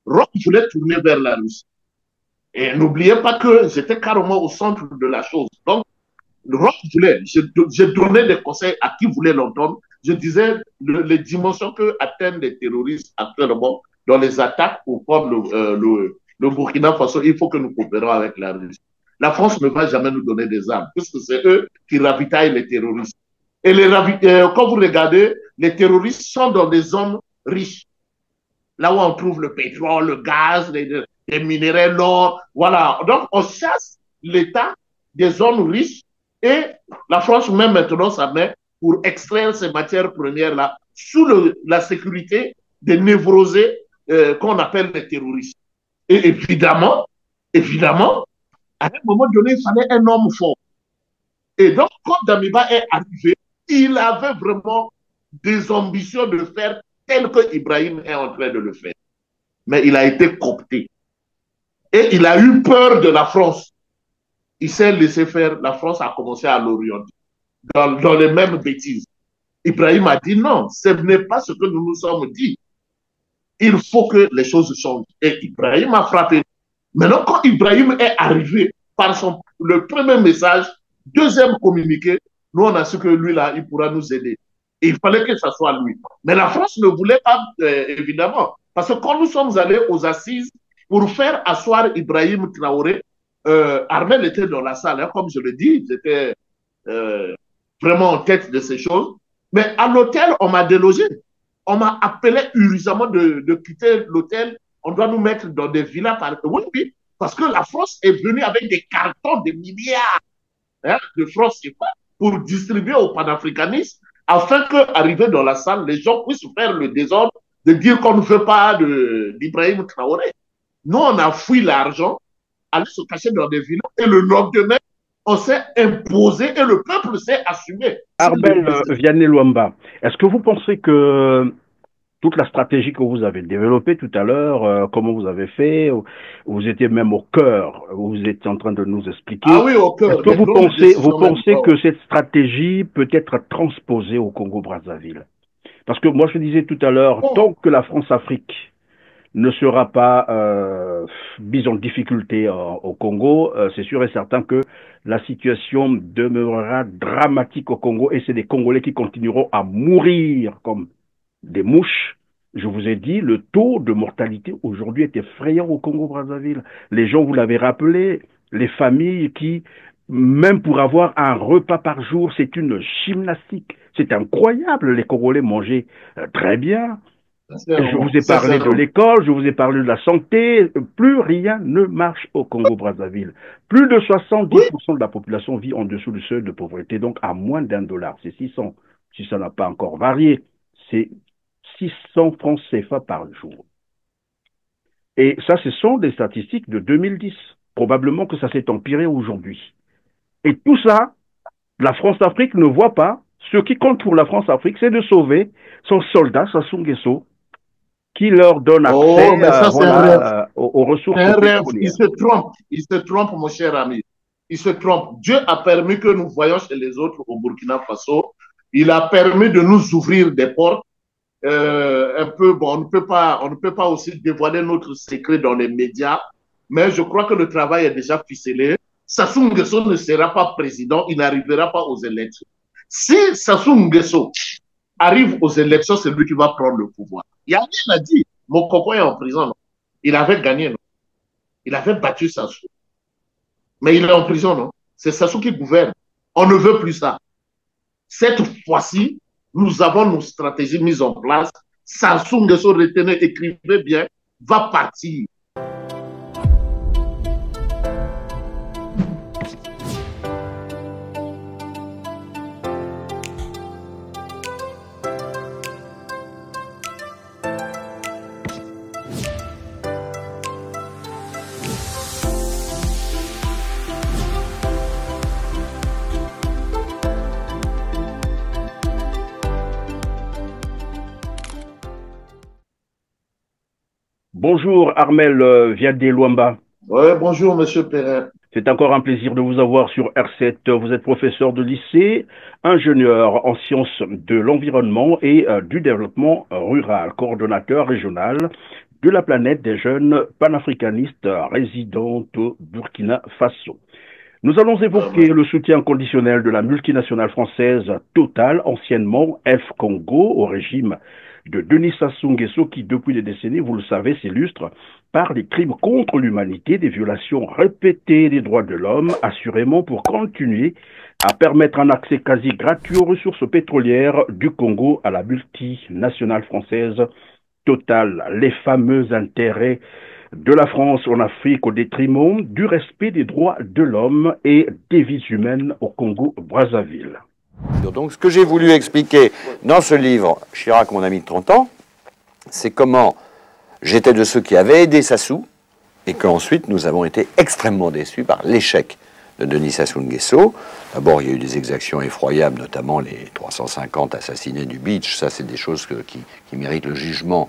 Rome voulait tourner vers la Russie. Et n'oubliez pas que j'étais carrément au centre de la chose. Donc, Rome voulait, je donnais des conseils à qui voulait l'entendre. Je disais les dimensions que atteignent les terroristes actuellement dans les attaques au port le Burkina Faso, il faut que nous coopérons avec la Russie. La France ne va jamais nous donner des armes, puisque c'est eux qui ravitaillent les terroristes. Et quand vous regardez, les terroristes sont dans des zones riches, là où on trouve le pétrole, le gaz, les minéraux, l'or. Voilà. Donc, on chasse l'État des zones riches et la France met maintenant sa main pour extraire ces matières premières-là sous la sécurité des névrosés qu'on appelle les terroristes. Et évidemment, à un moment donné, il fallait un homme fort. Et donc, quand Damiba est arrivé, il avait vraiment des ambitions de faire tel que Ibrahim est en train de le faire. Mais il a été coopté. Et il a eu peur de la France. Il s'est laissé faire. La France a commencé à l'orienter dans les mêmes bêtises. Ibrahim a dit non, ce n'est pas ce que nous nous sommes dit. Il faut que les choses changent. Et Ibrahim a frappé. Maintenant, quand Ibrahim est arrivé par le premier message, deuxième communiqué, nous on a su que lui là, il pourra nous aider. Et il fallait que ce soit lui. Mais la France ne voulait pas, évidemment. Parce que quand nous sommes allés aux assises pour faire asseoir Ibrahim Traoré, Armel était dans la salle, hein, comme je le dis, j'étais vraiment en tête de ces choses. Mais à l'hôtel, on m'a délogé. On m'a appelé urgemment de quitter l'hôtel. On doit nous mettre dans des villas. Oui, oui, parce que la France est venue avec des cartons de milliards de francs CFA pour distribuer aux panafricanistes afin qu'arrivés dans la salle, les gens puissent faire le désordre de dire qu'on ne veut pas d'Ibrahim Traoré. Nous, on a fouillé l'argent, allé se cacher dans des villas et le lendemain, on s'est imposé et le peuple s'est assumé. Armel Vianney-Luamba, est-ce que vous pensez que toute la stratégie que vous avez développée tout à l'heure, comment vous avez fait, vous étiez même au cœur, vous étiez en train de nous Ah expliquer. oui, au Est-ce cœur que des grandes vous décisions même. pensez que cette stratégie peut être transposée au Congo-Brazzaville? Parce que moi, je disais tout à l'heure, Bon, tant que la France-Afrique ne sera pas mise en difficulté au Congo, c'est sûr et certain que la situation demeurera dramatique au Congo et c'est des Congolais qui continueront à mourir comme des mouches. Je vous ai dit, le taux de mortalité aujourd'hui est effrayant au Congo-Brazzaville. Les gens, vous l'avez rappelé, les familles qui, même pour avoir un repas par jour, c'est une gymnastique. C'est incroyable, les Congolais mangeaient très bien. Je vous ai parlé de sincèrement. l'école, je vous ai parlé de la santé. Plus rien ne marche au Congo-Brazzaville. Plus de Oui, 70% de la population vit en dessous du seuil de pauvreté, donc à moins d'1 dollar. C'est 600. Si ça n'a pas encore varié, c'est 600 francs CFA par jour. Et ça, ce sont des statistiques de 2010. Probablement que ça s'est empiré aujourd'hui. Et tout ça, la France-Afrique ne voit pas. Ce qui compte pour la France-Afrique, c'est de sauver son soldat, Sassou Nguesso, qui leur donne oh, accès mais ça, c'est un rêve. aux C'est ressources un rêve. pétrolières. Il se trompe, mon cher ami. Il se trompe. Dieu a permis que nous voyions chez les autres au Burkina Faso. Il a permis de nous ouvrir des portes. Un peu, bon, on ne peut pas aussi dévoiler notre secret dans les médias, mais je crois que le travail est déjà ficelé. Sassou Nguesso ne sera pas président, il n'arrivera pas aux élections. Si Sassou Nguesso arrive aux élections, c'est lui qui va prendre le pouvoir. Yannick l'a dit, mon coco est en prison. Non? Il avait gagné, non? Il avait battu Sassou. Mais il est en prison, non? C'est Sassou qui gouverne. On ne veut plus ça. Cette fois-ci, nous avons nos stratégies mises en place. Sassou Nguesso, retenez, écrivez bien, va partir. Bonjour Armel Vianney-Luamba. Oui, bonjour, monsieur Perret. C'est encore un plaisir de vous avoir sur R7. Vous êtes professeur de lycée, ingénieur en sciences de l'environnement et du développement rural, coordonnateur régional de la planète des jeunes panafricanistes résidant au Burkina Faso. Nous allons évoquer le soutien conditionnel de la multinationale française Total, anciennement F Congo, au régime de Denis Sassou Nguesso, qui depuis des décennies, vous le savez, s'illustre par des crimes contre l'humanité, des violations répétées des droits de l'homme, assurément pour continuer à permettre un accès quasi gratuit aux ressources pétrolières du Congo à la multinationale française Total. Les fameux intérêts de la France en Afrique au détriment du respect des droits de l'homme et des vies humaines au Congo-Brazzaville. Donc ce que j'ai voulu expliquer dans ce livre, Chirac, mon ami de 30 ans, c'est comment j'étais de ceux qui avaient aidé Sassou et qu'ensuite nous avons été extrêmement déçus par l'échec de Denis Sassou Nguesso. D'abord, il y a eu des exactions effroyables, notamment les 350 assassinés du Beach. Ça, c'est des choses qui méritent le jugement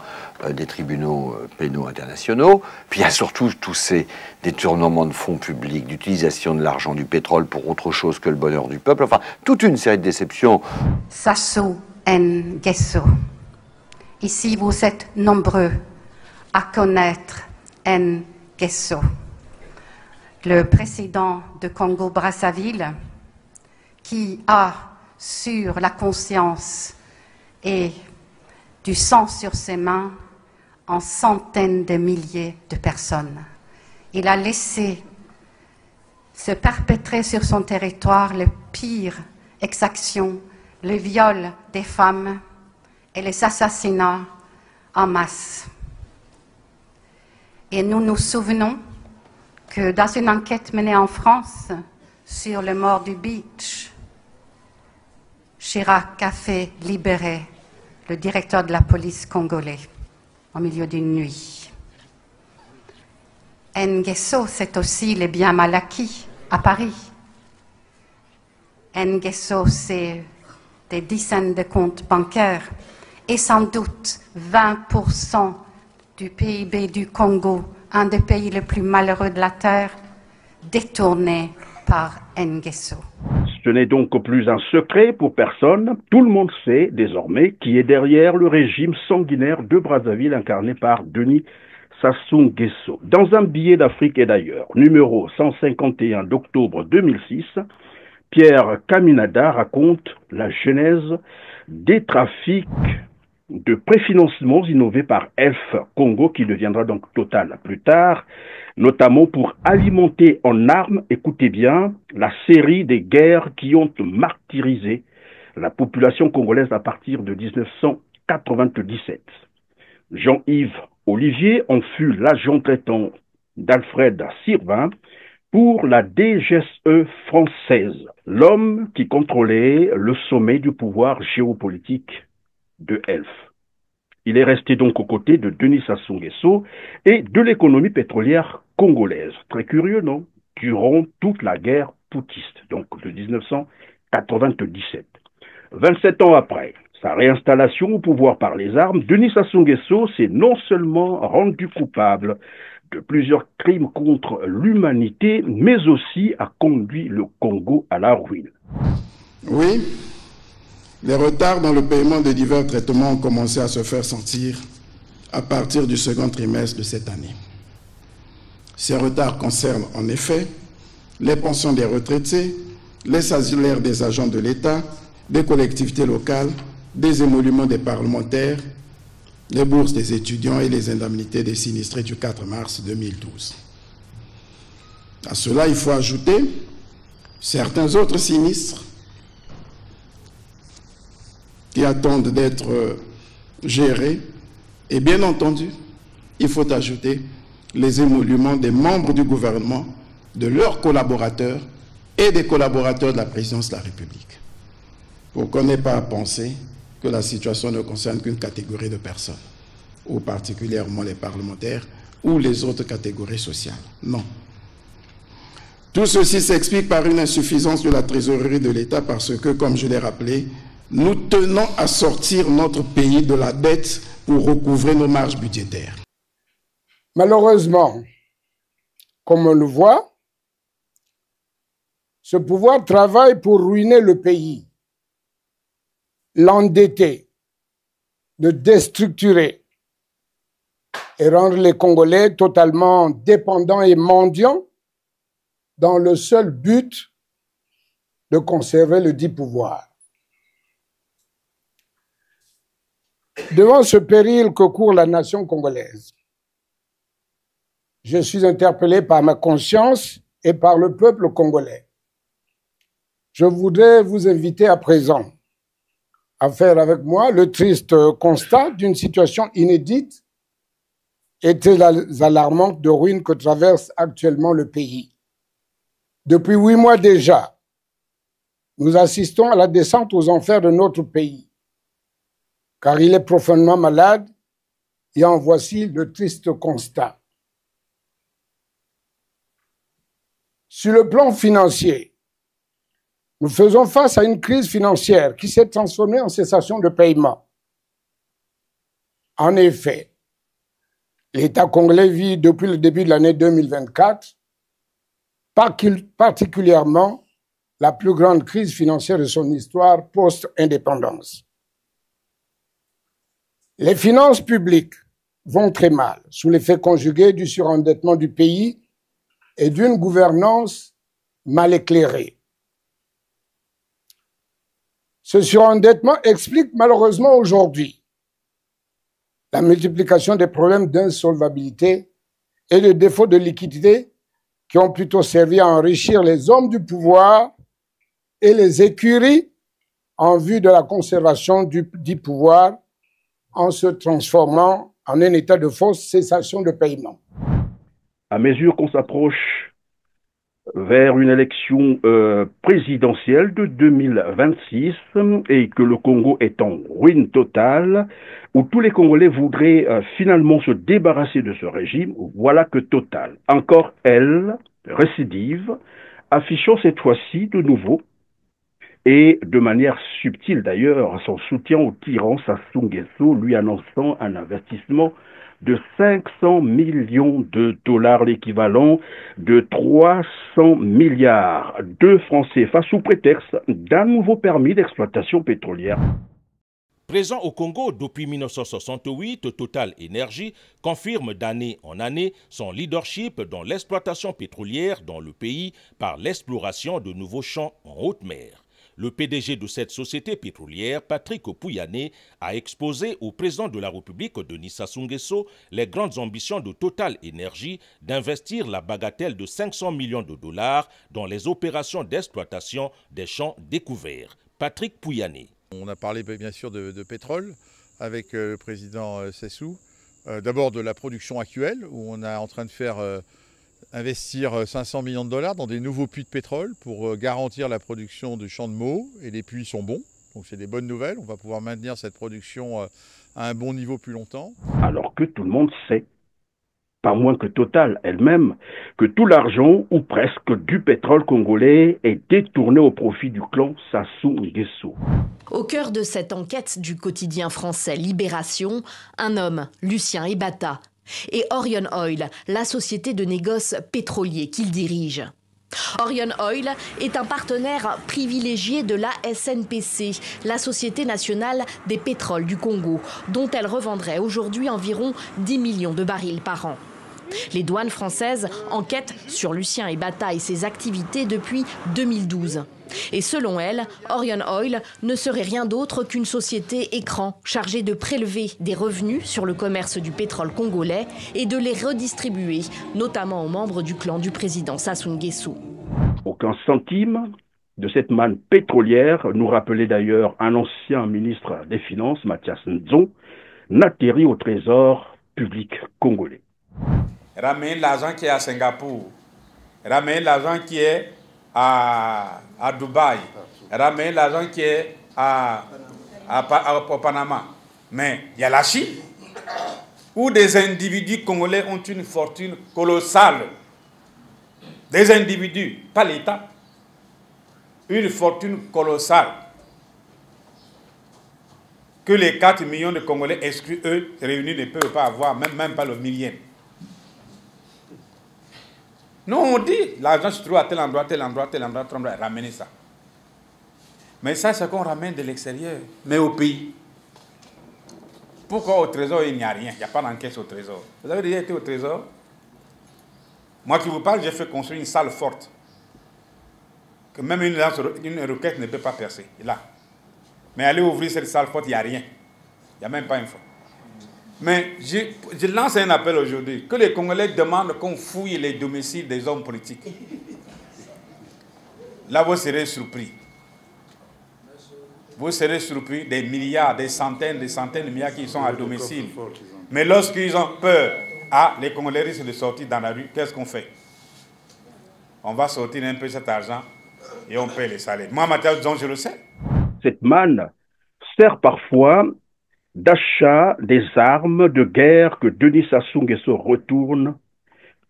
des tribunaux pénaux internationaux. Puis il y a surtout tous ces détournements de fonds publics, d'utilisation de l'argent du pétrole pour autre chose que le bonheur du peuple. Enfin, toute une série de déceptions. Sassou Nguesso. Ici, vous êtes nombreux à connaître Nguesso, le président de Congo-Brazzaville, qui a sur la conscience et du sang sur ses mains en centaines de milliers de personnes. Il a laissé se perpétrer sur son territoire les pires exactions, le viol des femmes et les assassinats en masse. Et nous nous souvenons que dans une enquête menée en France sur le mort du Beach, Chirac a fait libérer le directeur de la police congolais au milieu d'une nuit. Nguesso, c'est aussi les biens mal acquis à Paris. Nguesso, c'est des dizaines de comptes bancaires et sans doute 20% du PIB du Congo, un des pays les plus malheureux de la Terre, détourné par Nguesso. Ce n'est donc plus un secret pour personne. Tout le monde sait désormais qui est derrière le régime sanguinaire de Brazzaville incarné par Denis Sassou Nguesso. Dans un billet d'Afrique et d'ailleurs, numéro 151 d'octobre 2006, Pierre Kaminada raconte la genèse des trafics de préfinancements innovés par F Congo, qui deviendra donc Total plus tard, notamment pour alimenter en armes, écoutez bien, la série des guerres qui ont martyrisé la population congolaise à partir de 1997. Jean-Yves Olivier en fut l'agent traitant d'Alfred Sirvin pour la DGSE française, l'homme qui contrôlait le sommet du pouvoir géopolitique de Elf. Il est resté donc aux côtés de Denis Sassou Nguesso et de l'économie pétrolière congolaise. Très curieux, non? Durant toute la guerre poutiste, donc de 1997. 27 ans après sa réinstallation au pouvoir par les armes, Denis Sassou Nguesso s'est non seulement rendu coupable de plusieurs crimes contre l'humanité, mais aussi a conduit le Congo à la ruine. Oui, les retards dans le paiement de divers traitements ont commencé à se faire sentir à partir du second trimestre de cette année. Ces retards concernent en effet les pensions des retraités, les salaires des agents de l'État, des collectivités locales, des émoluments des parlementaires, les bourses des étudiants et les indemnités des sinistrés du 4 mars 2012. À cela, il faut ajouter certains autres sinistres qui attendent d'être gérés. Et bien entendu, il faut ajouter les émoluments des membres du gouvernement, de leurs collaborateurs et des collaborateurs de la présidence de la République. Pour qu'on n'ait pas à penser que la situation ne concerne qu'une catégorie de personnes, ou particulièrement les parlementaires ou les autres catégories sociales. Non. Tout ceci s'explique par une insuffisance de la trésorerie de l'État parce que, comme je l'ai rappelé, nous tenons à sortir notre pays de la dette pour recouvrer nos marges budgétaires. Malheureusement, comme on le voit, ce pouvoir travaille pour ruiner le pays, l'endetter, le déstructurer. et rendre les Congolais totalement dépendants et mendiants dans le seul but de conserver le dit pouvoir. Devant ce péril que court la nation congolaise, je suis interpellé par ma conscience et par le peuple congolais. Je voudrais vous inviter à présent à faire avec moi le triste constat d'une situation inédite et très alarmante de ruines que traverse actuellement le pays. Depuis 8 mois déjà, nous assistons à la descente aux enfers de notre pays, car il est profondément malade et en voici le triste constat. Sur le plan financier, nous faisons face à une crise financière qui s'est transformée en cessation de paiement. En effet, l'État congolais vit depuis le début de l'année 2024 particulièrement la plus grande crise financière de son histoire post-indépendance. Les finances publiques vont très mal sous l'effet conjugué du surendettement du pays et d'une gouvernance mal éclairée. Ce surendettement explique malheureusement aujourd'hui la multiplication des problèmes d'insolvabilité et de défaut de liquidité qui ont plutôt servi à enrichir les hommes du pouvoir et les écuries en vue de la conservation du dit pouvoir en se transformant en un état de fausse cessation de paiement. À mesure qu'on s'approche vers une élection présidentielle de 2026 et que le Congo est en ruine totale, où tous les Congolais voudraient finalement se débarrasser de ce régime, voilà que Total, encore elle, récidive, affichant cette fois-ci de nouveau, et de manière subtile d'ailleurs, son soutien au tyran Sassou Nguesso, lui annonçant un investissement de 500 millions de dollars, l'équivalent de 300 milliards de francs CFA sous prétexte d'un nouveau permis d'exploitation pétrolière. Présent au Congo depuis 1968, Total Énergie confirme d'année en année son leadership dans l'exploitation pétrolière dans le pays par l'exploration de nouveaux champs en haute mer. Le PDG de cette société pétrolière, Patrick Pouyanné, a exposé au président de la République, Denis Sassou Nguesso, les grandes ambitions de Total Énergie d'investir la bagatelle de 500 millions de dollars dans les opérations d'exploitation des champs découverts. Patrick Pouyanné. On a parlé bien sûr de pétrole avec le président Sassou. D'abord de la production actuelle, où on est en train de faire investir 500 millions de dollars dans des nouveaux puits de pétrole pour garantir la production du champ de Meaux, et les puits sont bons, donc c'est des bonnes nouvelles. On va pouvoir maintenir cette production à un bon niveau plus longtemps. Alors que tout le monde sait, pas moins que Total elle-même, que tout l'argent, ou presque, du pétrole congolais est détourné au profit du clan Sassou Nguesso. Au cœur de cette enquête du quotidien français Libération, un homme, Lucien Ebata, et Orion Oil, la société de négoce pétrolier qu'il dirige. Orion Oil est un partenaire privilégié de la SNPC, la Société nationale des pétroles du Congo, dont elle revendrait aujourd'hui environ 10 millions de barils par an. Les douanes françaises enquêtent sur Lucien Ebata et ses activités depuis 2012. Et selon elle, Orion Oil ne serait rien d'autre qu'une société écran chargée de prélever des revenus sur le commerce du pétrole congolais et de les redistribuer, notamment aux membres du clan du président Sassou Nguesso. Aucun centime de cette manne pétrolière, nous rappelait d'ailleurs un ancien ministre des Finances, Mathias Nzon, n'atterrit au trésor public congolais. Ramener l'argent qui est à Singapour, ramener l'argent qui est à Dubaï, ramener l'argent qui est au Panama. Mais il y a la Chine, où des individus congolais ont une fortune colossale. Des individus, pas l'État. Une fortune colossale. Que les 4 millions de Congolais exclus, eux, réunis, ne peuvent pas avoir, même pas le millième. Non, on dit, l'argent se trouve à tel endroit, tel endroit, tel endroit, tel endroit, ramenez ça. Mais ça, c'est qu'on ramène de l'extérieur, mais au pays. Pourquoi au trésor il n'y a rien? Il n'y a pas d'encaisse au trésor. Vous avez déjà été au trésor? Moi qui vous parle, j'ai fait construire une salle forte. Que même une roquette ne peut pas percer. Là. Mais allez ouvrir cette salle forte, il n'y a rien. Il n'y a même pas une fois. Mais je lance un appel aujourd'hui. Que les Congolais demandent qu'on fouille les domiciles des hommes politiques. Là, vous serez surpris. Vous serez surpris des milliards, des centaines de milliards qui sont à domicile. Mais lorsqu'ils ont peur, les Congolais risquent de sortir dans la rue, qu'est-ce qu'on fait? On va sortir un peu cet argent et on paie les salaires. Moi, Mathieu, je le sais. Cette manne sert parfois d'achat des armes de guerre que Denis Sassou Nguesso retourne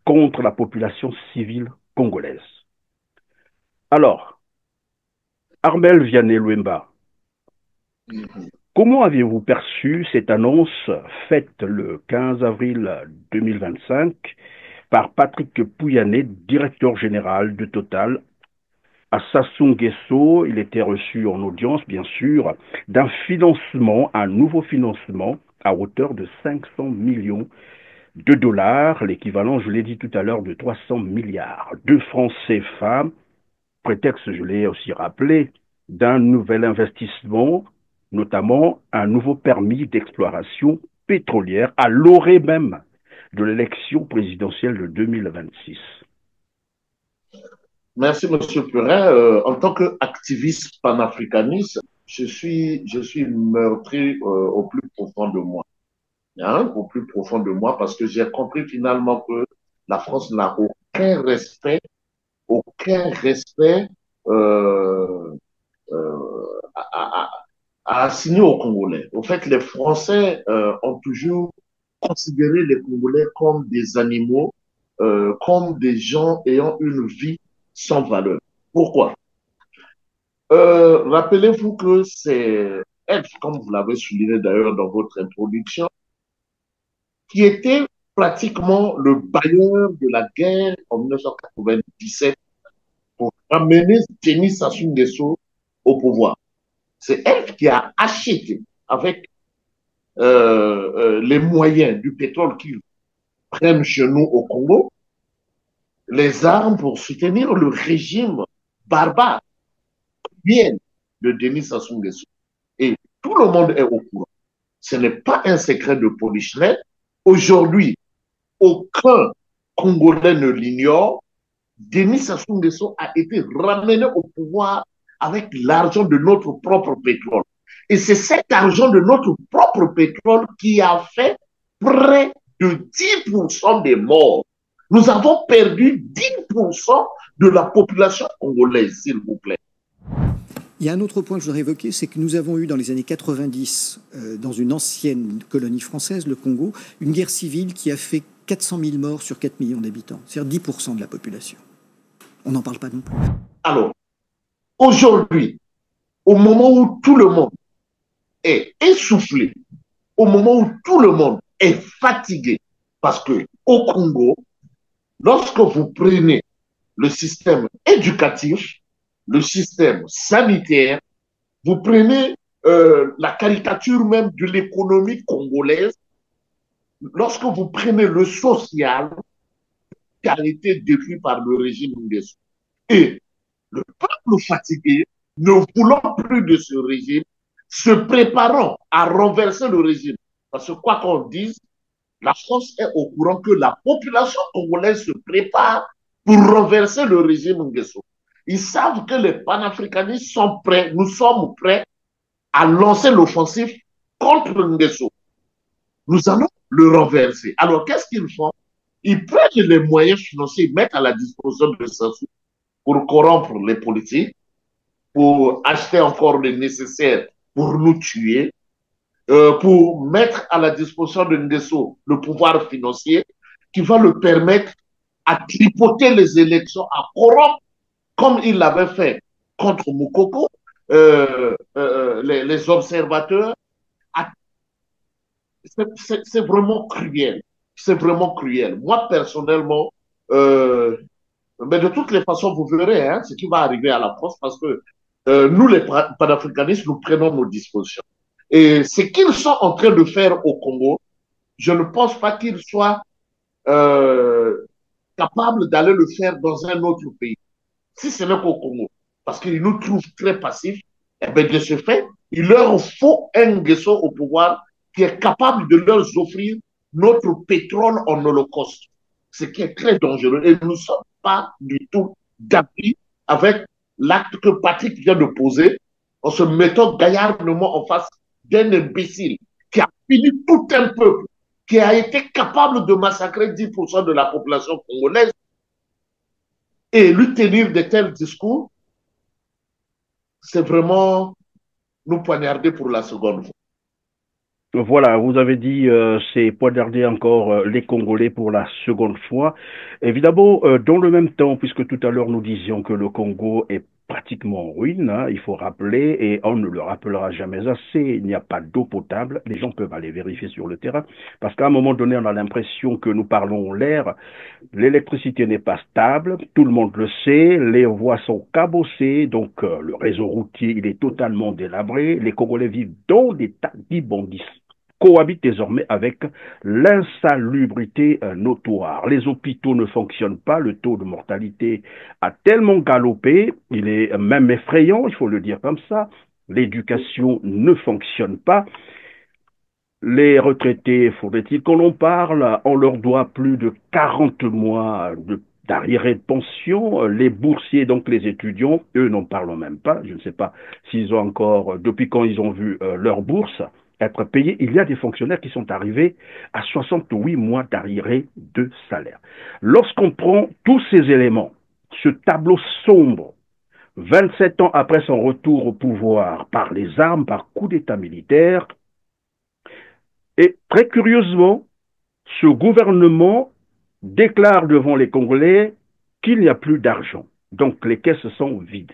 contre la population civile congolaise. Alors, Armel Vianney-Luemba, comment avez-vous perçu cette annonce faite le 15 avril 2025 par Patrick Pouyanné, directeur général de Total, à Sassou Nguesso? Il était reçu en audience, bien sûr, d'un financement, un nouveau financement à hauteur de 500 millions de dollars, l'équivalent, je l'ai dit tout à l'heure, de 300 milliards de francs CFA, prétexte, je l'ai aussi rappelé, d'un nouvel investissement, notamment un nouveau permis d'exploration pétrolière à l'orée même de l'élection présidentielle de 2026. Merci, M. Purin. En tant qu'activiste panafricaniste, je suis meurtri au plus profond de moi. Hein, au plus profond de moi, parce que j'ai compris finalement que la France n'a aucun respect à assigner aux Congolais. Au fait, les Français ont toujours considéré les Congolais comme des animaux, comme des gens ayant une vie sans valeur. Pourquoi? Rappelez-vous que c'est elle, comme vous l'avez souligné d'ailleurs dans votre introduction, qui était pratiquement le bailleur de la guerre en 1997 pour amener Denis Sassou Nguesso au pouvoir. C'est elle qui a acheté avec les moyens du pétrole qu'ils prennent chez nous au Congo, les armes pour soutenir le régime barbare bien de Denis Sassou Nguesso. Et tout le monde est au courant. Ce n'est pas un secret de polichinelle. Aujourd'hui, aucun Congolais ne l'ignore. Denis Sassou Nguesso a été ramené au pouvoir avec l'argent de notre propre pétrole. Et c'est cet argent de notre propre pétrole qui a fait près de 10% des morts. Nous avons perdu 10% de la population congolaise, s'il vous plaît. Il y a un autre point que je voudrais évoquer, c'est que nous avons eu dans les années 90, dans une ancienne colonie française, le Congo, une guerre civile qui a fait 400 000 morts sur 4 millions d'habitants, c'est-à-dire 10% de la population. On n'en parle pas non plus. Alors, aujourd'hui, au moment où tout le monde est essoufflé, au moment où tout le monde est fatigué, parce que au Congo, lorsque vous prenez le système éducatif, le système sanitaire, vous prenez la caricature même de l'économie congolaise, lorsque vous prenez le social, qui a été détruit par le régime Nguesso. Et le peuple fatigué, ne voulant plus de ce régime, se préparant à renverser le régime. Parce que quoi qu'on dise, la France est au courant que la population congolaise se prépare pour renverser le régime Nguesso. Ils savent que les panafricanistes sont prêts, nous sommes prêts à lancer l'offensive contre Nguesso. Nous allons le renverser. Alors, qu'est-ce qu'ils font? Ils prennent les moyens financiers, ils mettent à la disposition de Sassou pour corrompre les politiques, pour acheter encore le nécessaire pour nous tuer, pour mettre à la disposition de Nguesso le pouvoir financier qui va le permettre à tripoter les élections, à corrompre comme il l'avait fait contre Moukoko, les observateurs. C'est vraiment cruel. C'est vraiment cruel. Moi, personnellement, mais de toutes les façons, vous verrez ce qui va arriver à la France parce que nous, les panafricanistes, nous prenons nos dispositions. Et ce qu'ils sont en train de faire au Congo, je ne pense pas qu'ils soient capables d'aller le faire dans un autre pays, si ce n'est qu'au Congo. Parce qu'ils nous trouvent très passifs. Et bien de ce fait, il leur faut un Nguesso au pouvoir qui est capable de leur offrir notre pétrole en holocauste, ce qui est très dangereux. Et nous ne sommes pas du tout d'appui avec l'acte que Patrick vient de poser en se mettant gaillardement en face d'un imbécile qui a fini tout un peuple, qui a été capable de massacrer 10% de la population congolaise et lui tenir de tels discours, c'est vraiment nous poignarder pour la seconde fois. Voilà, vous avez dit c'est poignarder encore les Congolais pour la seconde fois. Évidemment, dans le même temps, puisque tout à l'heure nous disions que le Congo est pratiquement en ruine, hein, il faut rappeler, et on ne le rappellera jamais assez, il n'y a pas d'eau potable, les gens peuvent aller vérifier sur le terrain, parce qu'à un moment donné, on a l'impression que nous parlons l'air, l'électricité n'est pas stable, tout le monde le sait, les voies sont cabossées, donc le réseau routier, il est totalement délabré, les Congolais vivent dans des tas d'immondices, cohabitent désormais avec l'insalubrité notoire. Les hôpitaux ne fonctionnent pas, le taux de mortalité a tellement galopé, il est même effrayant, il faut le dire comme ça, l'éducation ne fonctionne pas. Les retraités, faudrait-il qu'on en parle, on leur doit plus de 40 mois d'arriérés de pension. Les boursiers, donc les étudiants, eux n'en parlent même pas. Je ne sais pas s'ils ont encore, depuis quand ils ont vu leur bourse être payée. Il y a des fonctionnaires qui sont arrivés à 68 mois d'arriérés de salaire. Lorsqu'on prend tous ces éléments, ce tableau sombre, 27 ans après son retour au pouvoir par les armes, par coup d'État militaire, et très curieusement, ce gouvernement déclare devant les Congolais qu'il n'y a plus d'argent. Donc les caisses sont vides.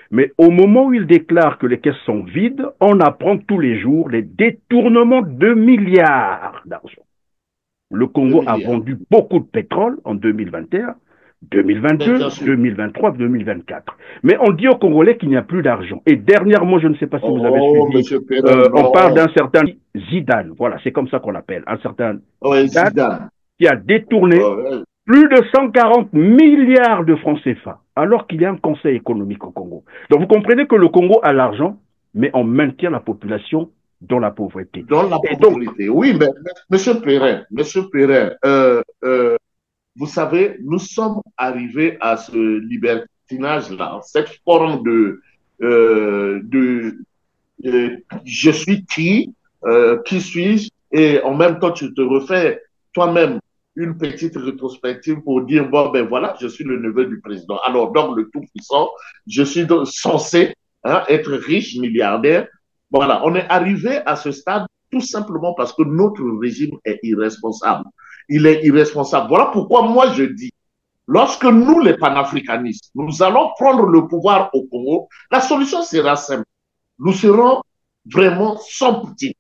Mais au moment où il déclare que les caisses sont vides, on apprend tous les jours les détournements de milliards d'argent. Le Congo a vendu beaucoup de pétrole en 2021, 2022, 2023, 2024. Mais on dit aux Congolais qu'il n'y a plus d'argent. Et dernièrement, je ne sais pas si vous avez suivi, on parle d'un certain Zidane. Voilà, c'est comme ça qu'on l'appelle. Un certain Zidane qui a détourné plus de 140 milliards de francs CFA, alors qu'il y a un conseil économique au Congo. Donc vous comprenez que le Congo a l'argent, mais on maintient la population dans la pauvreté. Dans la pauvreté, donc, oui, mais Monsieur Perrin, vous savez, nous sommes arrivés à ce libertinage-là, cette forme de je suis qui suis-je, et en même temps tu te refais toi-même une petite rétrospective pour dire, bon, ben voilà, je suis le neveu du président. Alors, donc, le tout-puissant, je suis donc censé être riche, milliardaire. Voilà, on est arrivé à ce stade tout simplement parce que notre régime est irresponsable. Il est irresponsable. Voilà pourquoi moi je dis, lorsque nous, les panafricanistes, nous allons prendre le pouvoir au Congo, la solution sera simple. Nous serons vraiment sans pitié.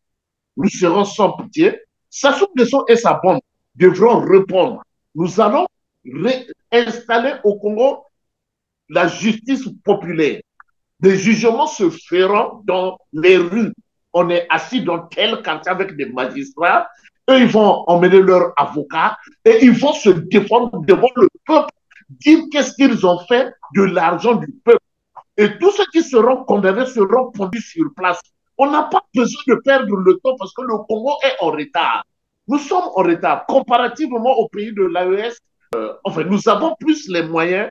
Nous serons sans pitié. Sassou Nguesso et sa bande devront répondre. Nous allons réinstaller au Congo la justice populaire. Des jugements se feront dans les rues. On est assis dans tel quartier avec des magistrats. Eux, ils vont emmener leurs avocats et ils vont se défendre devant le peuple, dire qu'est-ce qu'ils ont fait de l'argent du peuple. Et tous ceux qui seront condamnés seront pendus sur place. On n'a pas besoin de perdre le temps parce que le Congo est en retard. Nous sommes en retard. Comparativement aux pays de l'AES, enfin, nous avons plus les moyens.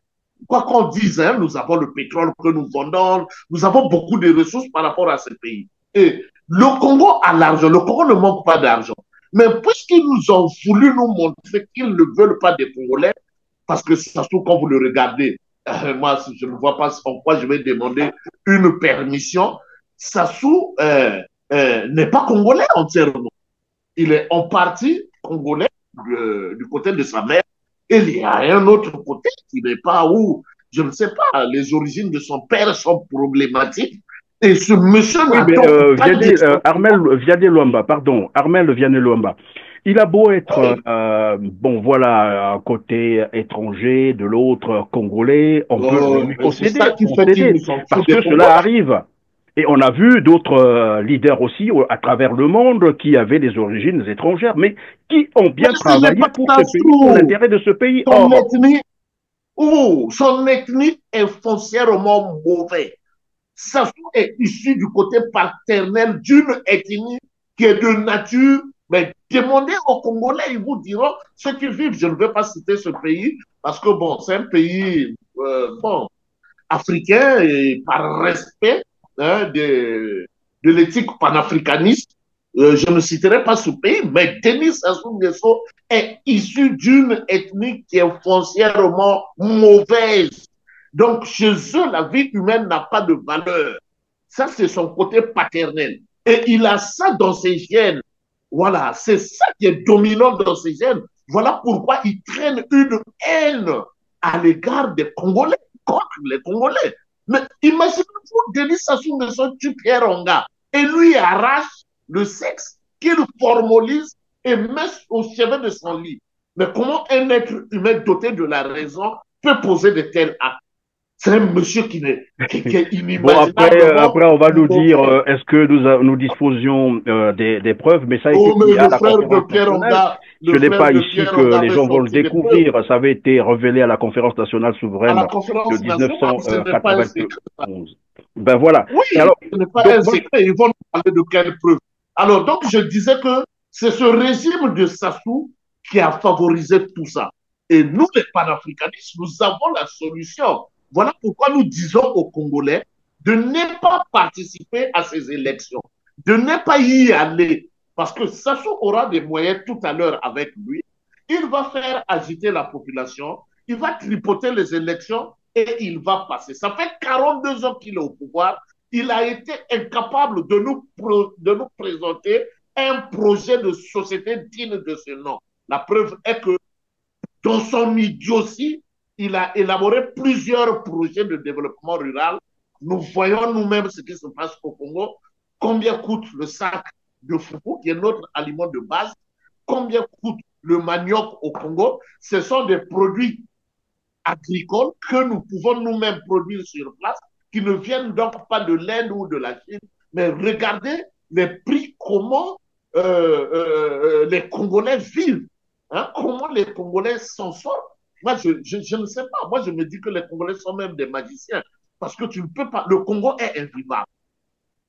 Quoi qu'on dise, hein, nous avons le pétrole que nous vendons, nous avons beaucoup de ressources par rapport à ces pays. Et le Congo a l'argent, le Congo ne manque pas d'argent. Mais puisqu'ils nous ont voulu nous montrer qu'ils ne veulent pas des Congolais, parce que ça se trouve quand vous le regardez, moi je ne vois pas en quoi je vais demander une permission, Sassou n'est pas congolais entièrement. Il est en partie congolais du côté de sa mère. Et il y a un autre côté qui n'est pas où, je ne sais pas, les origines de son père sont problématiques. Et ce monsieur Armel Vianney-Luamba, pardon, Armel Vianney-Luamba. Il a beau être, bon voilà, un côté étranger, de l'autre congolais, on peut lui concéder, parce que cela arrive. Et on a vu d'autres leaders aussi à travers le monde qui avaient des origines étrangères, mais qui ont bien travaillé pour ce pays, pour l'intérêt de ce pays. Son ethnie est foncièrement mauvaise. Sassou est issu du côté paternel d'une ethnie qui est de nature. Mais demandez aux Congolais, ils vous diront ceux qui vivent. Je ne veux pas citer ce pays parce que bon, c'est un pays africain et par respect de l'éthique panafricaniste, je ne citerai pas ce pays, mais Denis Sassou Nguesso est issu d'une ethnie qui est foncièrement mauvaise. Donc, chez eux, la vie humaine n'a pas de valeur. Ça, c'est son côté paternel. Et il a ça dans ses gènes. Voilà, c'est ça qui est dominant dans ses gènes. Voilà pourquoi il traîne une haine à l'égard des Congolais, contre les Congolais. Mais imaginez-vous, Denis Sassou Nguesso tue Pierre Onga et lui arrache le sexe qu'il formalise et met au chevet de son lit. Mais comment un être humain doté de la raison peut poser de tels actes? C'est un monsieur qui est inimaginable. Bon, après, on va nous dire, est-ce que nous disposions des preuves, mais ça a été dit à la conférence nationale. Ce n'est pas ici que les gens vont le découvrir. Ça avait été révélé à la conférence nationale souveraine de 1991. Ben voilà. Oui, alors, ce n'est pas un secret. Ils vont nous parler de quelles preuves. Alors, donc, je disais que c'est ce régime de Sassou qui a favorisé tout ça. Et nous, les panafricanistes, nous avons la solution. Voilà pourquoi nous disons aux Congolais de ne pas participer à ces élections, de ne pas y aller, parce que Sassou aura des moyens tout à l'heure avec lui. Il va faire agiter la population, il va tripoter les élections et il va passer. Ça fait 42 ans qu'il est au pouvoir. Il a été incapable de nous présenter un projet de société digne de ce nom. La preuve est que dans son idiotie, il a élaboré plusieurs projets de développement rural. Nous voyons nous-mêmes ce qui se passe au Congo. Combien coûte le sac de foufou, qui est notre aliment de base? Combien coûte le manioc au Congo? Ce sont des produits agricoles que nous pouvons nous-mêmes produire sur place, qui ne viennent donc pas de l'Inde ou de la Chine. Mais regardez les prix, comment les Congolais vivent, hein, comment les Congolais s'en sortent. Moi, je ne sais pas. Moi, je me dis que les Congolais sont même des magiciens. Parce que tu ne peux pas. Le Congo est invivable.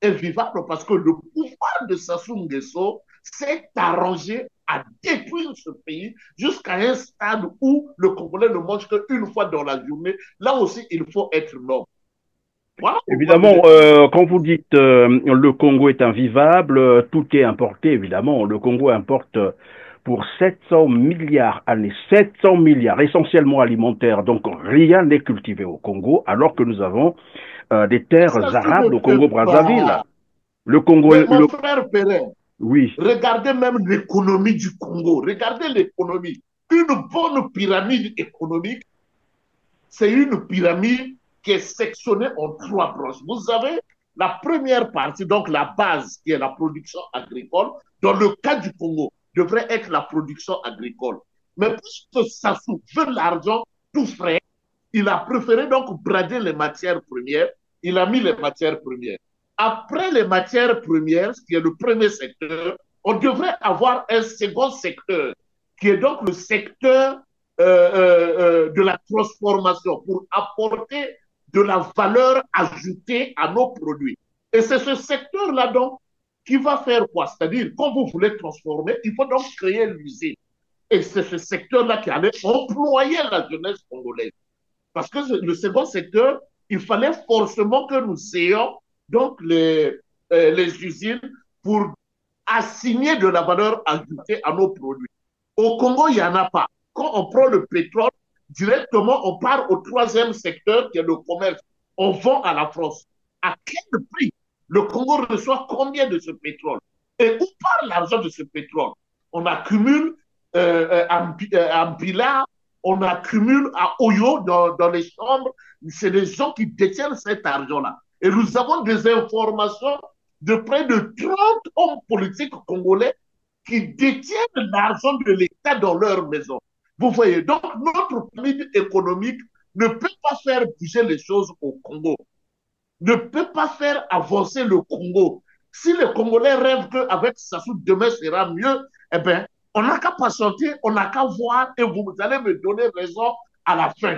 Invivable parce que le pouvoir de Sassou Nguesso s'est arrangé à détruire ce pays jusqu'à un stade où le Congolais ne mange qu'une fois dans la journée. Là aussi, il faut être noble. Voilà. Évidemment, quand vous dites le Congo est invivable, tout est importé, évidemment. Le Congo importe pour 700 milliards années, 700 milliards, essentiellement alimentaires. Donc, rien n'est cultivé au Congo, alors que nous avons des terres arables au Congo-Brazzaville. Le Congo... Mon frère Perrin, oui. Regardez même l'économie du Congo. Regardez l'économie. Une bonne pyramide économique, c'est une pyramide qui est sectionnée en 3 branches. Vous avez la première partie, donc la base, qui est la production agricole. Dans le cas du Congo, devrait être la production agricole. Mais puisque Sassou veut l'argent tout frais, il a préféré donc brader les matières premières. Il a mis les matières premières. Après les matières premières, ce qui est le premier secteur, on devrait avoir un second secteur, qui est donc le secteur de la transformation pour apporter de la valeur ajoutée à nos produits. Et c'est ce secteur-là donc qui va faire quoi? C'est-à-dire, quand vous voulez transformer, il faut donc créer l'usine. Et c'est ce secteur-là qui allait employer la jeunesse congolaise. Parce que le second secteur, il fallait forcément que nous ayons donc les usines pour assigner de la valeur ajoutée à nos produits. Au Congo, il n'y en a pas. Quand on prend le pétrole, directement, on part au 3e secteur qui est le commerce. On vend à la France. À quel prix? Le Congo reçoit combien de ce pétrole? Et où part l'argent de ce pétrole? On accumule à Mbila, on accumule à Oyo dans les chambres. C'est les gens qui détiennent cet argent-là. Et nous avons des informations de près de 30 hommes politiques congolais qui détiennent l'argent de l'État dans leur maison. Vous voyez, donc notre pyramide économique ne peut pas faire bouger les choses au Congo. ne peut pas faire avancer le Congo. Si les Congolais rêvent qu'avec Sassou, demain sera mieux, eh bien, on n'a qu'à patienter, on n'a qu'à voir et vous allez me donner raison à la fin.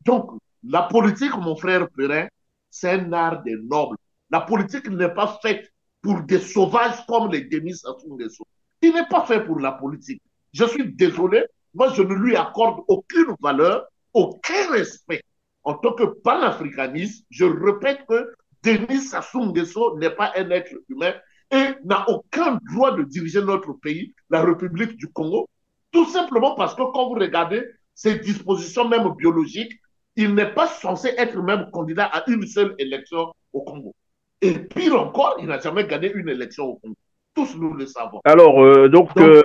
Donc, la politique, mon frère Perrin, c'est un art des nobles. La politique n'est pas faite pour des sauvages comme les Denis Sassou Nguesso. Il n'est pas fait pour la politique. Je suis désolé, moi je ne lui accorde aucune valeur, aucun respect. En tant que panafricaniste, je répète que Denis Sassou Nguesso n'est pas un être humain et n'a aucun droit de diriger notre pays, la République du Congo, tout simplement parce que quand vous regardez ses dispositions même biologiques, il n'est pas censé être même candidat à une seule élection au Congo. Et pire encore, il n'a jamais gagné une élection au Congo. Tous nous le savons. Alors,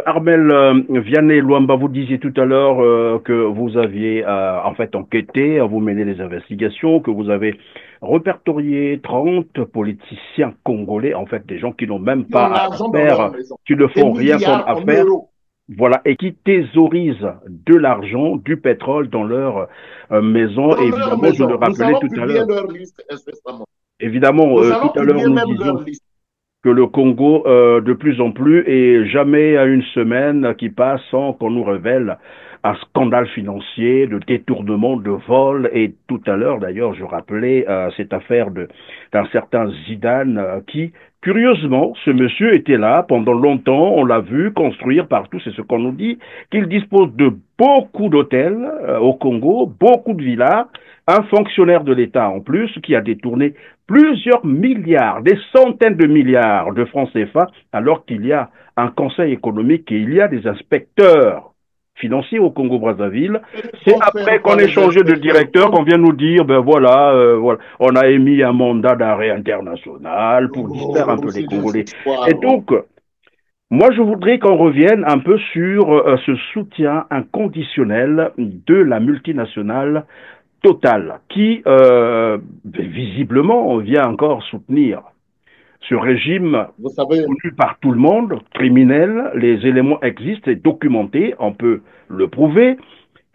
Armel Vianney Luamba, vous disiez tout à l'heure que vous aviez en fait enquêté, vous menez des investigations, que vous avez répertorié 30 politiciens congolais, en fait des gens qui n'ont même pas affaire, qui ne font rien comme affaire, voilà, et qui thésaurisent de l'argent, du pétrole dans leur maison. Et évidemment, je le rappelais tout à l'heure. Évidemment, tout à l'heure, nous disions que le Congo, de plus en plus, et jamais à une semaine qui passe sans qu'on nous révèle un scandale financier, de détournement, de vol. Et tout à l'heure, d'ailleurs, je rappelais cette affaire d'un certain Zidane qui, curieusement, ce monsieur était là pendant longtemps, on l'a vu construire partout, c'est ce qu'on nous dit, qu'il dispose de beaucoup d'hôtels au Congo, beaucoup de villas, un fonctionnaire de l'État en plus qui a détourné plusieurs milliards, des centaines de milliards de francs CFA, alors qu'il y a un conseil économique et il y a des inspecteurs financiers au Congo-Brazzaville. C'est après qu'on ait changé de directeur qu'on vient nous dire, ben voilà, on a émis un mandat d'arrêt international pour distraire un peu les Congolais. Et donc, moi, je voudrais qu'on revienne un peu sur ce soutien inconditionnel de la multinationale Total, qui visiblement vient encore soutenir ce régime connu par tout le monde, criminel. Les éléments existent et documentés, on peut le prouver,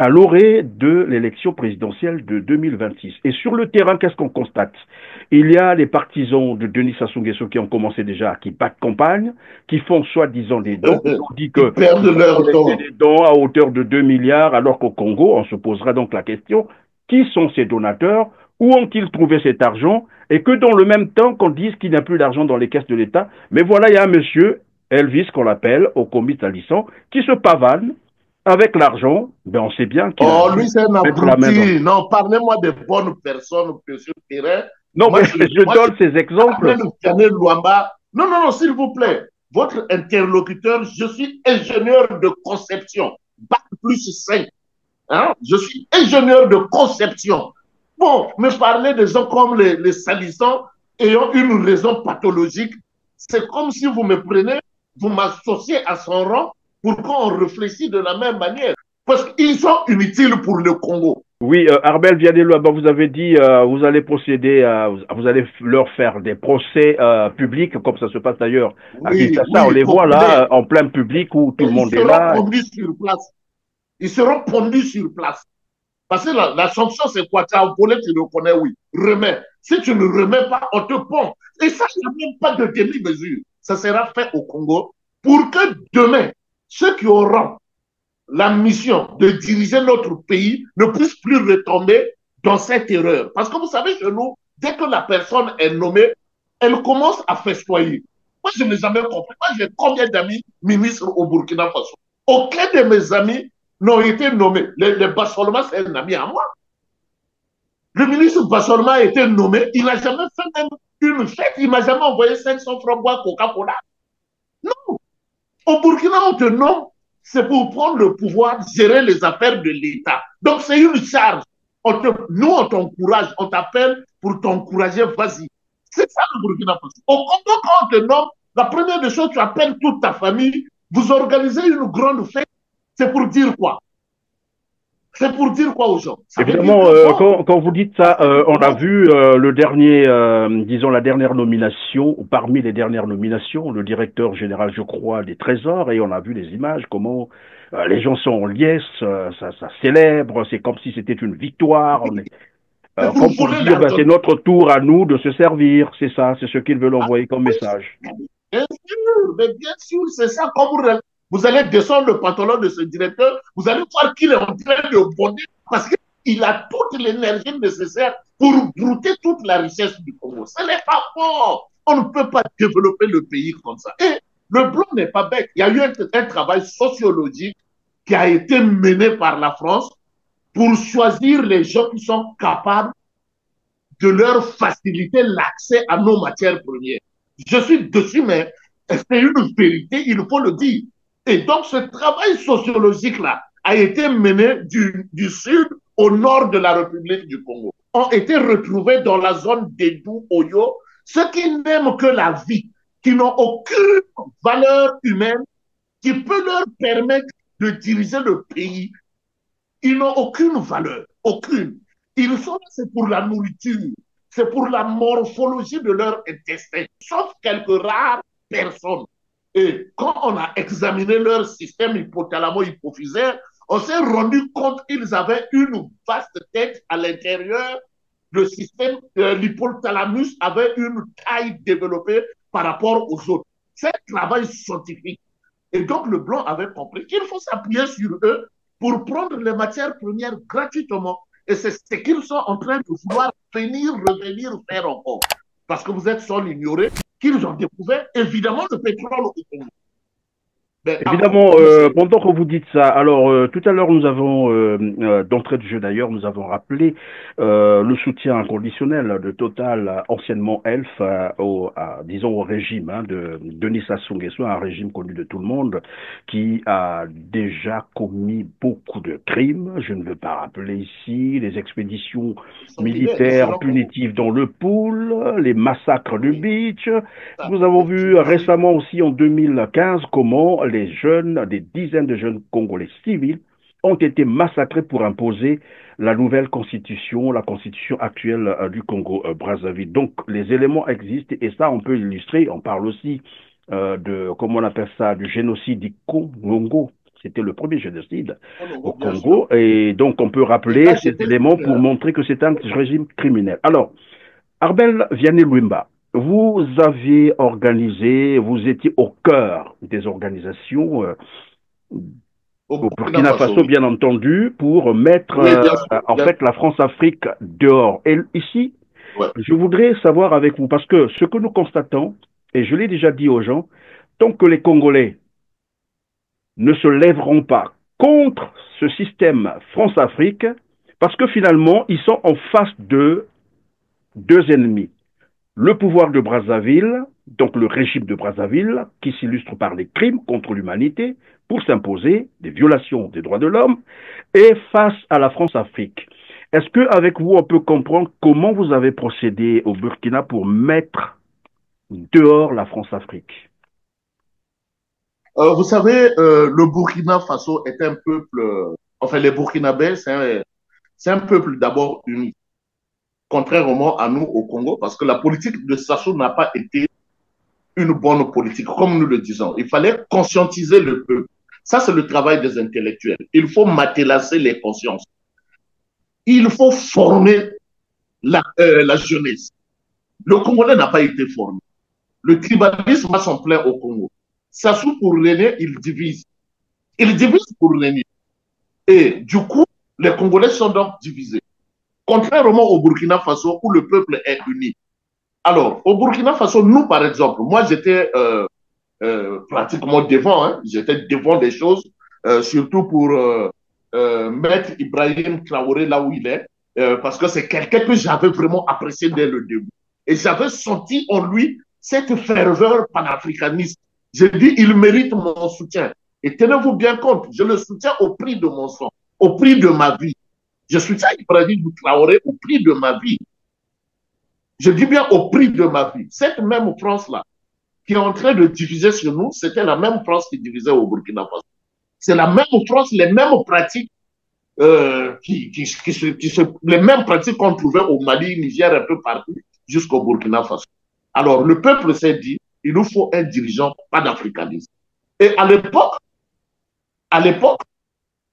à l'orée de l'élection présidentielle de 2026. Et sur le terrain, qu'est-ce qu'on constate? Il y a les partisans de Denis Sassou Nguesso qui ont commencé déjà, qui battent campagne, qui font soi-disant des dons. On dit que perdent leurs dons. Des dons à hauteur de 2 milliards, alors qu'au Congo, on se posera donc la question, qui sont ces donateurs? Où ont-ils trouvé cet argent? Et que dans le même temps qu'on dise qu'il n'y a plus d'argent dans les caisses de l'État, mais voilà, il y a un monsieur, Elvis, qu'on l'appelle, au commis salissant, qui se pavane avec l'argent. Ben on sait bien qu'il lui, c'est un abruti. Non, parlez-moi des bonnes personnes, monsieur Perrin. Non, moi, mais je donne ces exemples. Non, s'il vous plaît. Votre interlocuteur, je suis ingénieur de conception. Bac plus 5. Hein? Je suis ingénieur de conception. Bon, me parler des gens comme les salissants ayant une raison pathologique, c'est comme si vous me prenez, vous m'associez à son rang pour qu'on réfléchisse de la même manière. Parce qu'ils sont inutiles pour le Congo. Oui, Armel Vianney Luamba, vous avez dit, vous allez procéder, vous allez leur faire des procès publics, comme ça se passe d'ailleurs à Kinshasa. On les voit là, en plein public, où tout le monde est là. Ils seront pondus sur place. Parce que la sanction, c'est quoi? Tu as volé, tu le connais, oui. Remets. Si tu ne remets pas, on te pond. Et ça, il n'y a même pas de demi-mesure. Ça sera fait au Congo pour que demain, ceux qui auront la mission de diriger notre pays ne puissent plus retomber dans cette erreur. Parce que vous savez, chez nous, dès que la personne est nommée, elle commence à festoyer. Moi, je n'ai jamais compris. Moi, j'ai combien d'amis ministres au Burkina Faso? Aucun de mes amis n'ont été nommés. Le Bassolma, c'est un ami à moi. Le ministre Bassolma a été nommé, il n'a jamais fait même une fête, il ne m'a jamais envoyé 500 francs boire Coca-Cola. Non. Au Burkina, on te nomme, c'est pour prendre le pouvoir, gérer les affaires de l'État. Donc, c'est une charge. Nous, on t'encourage, on t'appelle pour t'encourager, vas-y. C'est ça le Burkina Faso. Au Congo, quand on te nomme, la première des choses, tu appelles toute ta famille, vous organisez une grande fête. C'est pour dire quoi? C'est pour dire quoi aux gens? Évidemment, quand vous dites ça, on a vu le dernier, disons la dernière nomination, ou parmi les dernières nominations, le directeur général, je crois, des Trésors, et on a vu les images, comment les gens sont en liesse, ça célèbre, c'est comme si c'était une victoire. C'est Comme pour voler dire, l'argent. c'est notre tour à nous de se servir, c'est ça, c'est ce qu'ils veulent envoyer comme message. Mais bien sûr, c'est ça. Quand vous allez descendre le pantalon de ce directeur, vous allez voir qu'il est en train de bondir parce qu'il a toute l'énergie nécessaire pour brouter toute la richesse du Congo. Ce n'est pas fort. On ne peut pas développer le pays comme ça. Et le blanc n'est pas bête. Il y a eu un travail sociologique qui a été mené par la France pour choisir les gens qui sont capables de leur faciliter l'accès à nos matières premières. Je suis dessus, mais c'est une vérité, il faut le dire. Et donc, ce travail sociologique-là a été mené du sud au nord de la République du Congo. Ont été retrouvés dans la zone d'Edou, Oyo, ceux qui n'aiment que la vie, qui n'ont aucune valeur humaine, qui peut leur permettre de diriger le pays. Ils n'ont aucune valeur, aucune. Ils sont là, c'est pour la nourriture, c'est pour la morphologie de leur intestin, sauf quelques rares personnes. Et quand on a examiné leur système hypothalamo-hypophysaire, on s'est rendu compte qu'ils avaient une vaste tête à l'intérieur. Le système, l'hypothalamus avait une taille développée par rapport aux autres. C'est un travail scientifique. Et donc, le blanc avait compris qu'il faut s'appuyer sur eux pour prendre les matières premières gratuitement. Et c'est ce qu'ils sont en train de vouloir revenir faire encore. Parce que vous êtes sans ignorer qu'ils ont découvert, évidemment, le pétrole au Congo. Évidemment, pendant que vous dites ça, alors tout à l'heure nous avons, d'entrée de jeu d'ailleurs, nous avons rappelé le soutien inconditionnel de Total, anciennement ELF, disons au régime de Denis Sassou Nguesso, un régime connu de tout le monde, qui a déjà commis beaucoup de crimes. Je ne veux pas rappeler ici les expéditions militaires punitives dans le Pool, les massacres du Beach. Nous avons vu récemment aussi en 2015 comment les jeunes, des dizaines de jeunes Congolais civils ont été massacrés pour imposer la nouvelle constitution, la constitution actuelle du Congo-Brazzaville. Donc les éléments existent et ça on peut illustrer. On parle aussi de, comment on appelle ça, du génocide du Congo. C'était le premier génocide au Congo et donc on peut rappeler ces éléments pour montrer que c'est un régime criminel. Alors, Arbel Vianney-Luimba, vous aviez organisé, vous étiez au cœur des organisations au Burkina Faso, bien entendu, pour mettre en fait la France-Afrique dehors. Et ici, je voudrais savoir avec vous, parce que ce que nous constatons, et je l'ai déjà dit aux gens, tant que les Congolais ne se lèveront pas contre ce système France-Afrique, parce que finalement, ils sont en face de deux ennemis. Le pouvoir de Brazzaville, donc le régime de Brazzaville, qui s'illustre par les crimes contre l'humanité pour s'imposer des violations des droits de l'homme, et face à la France-Afrique. Est-ce qu'avec vous, on peut comprendre comment vous avez procédé au Burkina pour mettre dehors la France-Afrique? Vous savez, le Burkina Faso est un peuple, enfin les Burkinabés, c'est un peuple d'abord uni. Contrairement à nous au Congo, parce que la politique de Sassou n'a pas été une bonne politique, comme nous le disons. Il fallait conscientiser le peuple. Ça, c'est le travail des intellectuels. Il faut matelasser les consciences. Il faut former la jeunesse. Le Congolais n'a pas été formé. Le tribalisme a son plein au Congo. Sassou, pour régner, il divise. Il divise pour régner. Et du coup, les Congolais sont donc divisés. Contrairement au Burkina Faso où le peuple est uni. Alors, au Burkina Faso, nous, par exemple, moi, j'étais pratiquement devant, hein, j'étais devant des choses, surtout pour mettre Ibrahim Traoré là où il est, parce que c'est quelqu'un que j'avais vraiment apprécié dès le début. Et j'avais senti en lui cette ferveur panafricaniste. J'ai dit, il mérite mon soutien. Et tenez-vous bien compte, je le soutiens au prix de mon sang, au prix de ma vie. Je soutiens Ibrahim Traoré au prix de ma vie. Je dis bien au prix de ma vie. Cette même France-là, qui est en train de diviser sur nous, c'était la même France qui divisait au Burkina Faso. C'est la même France, les mêmes pratiques, les mêmes pratiques qu'on trouvait au Mali, Niger, un peu partout, jusqu'au Burkina Faso. Alors, le peuple s'est dit, il nous faut un dirigeant panafricaniste. Et à l'époque,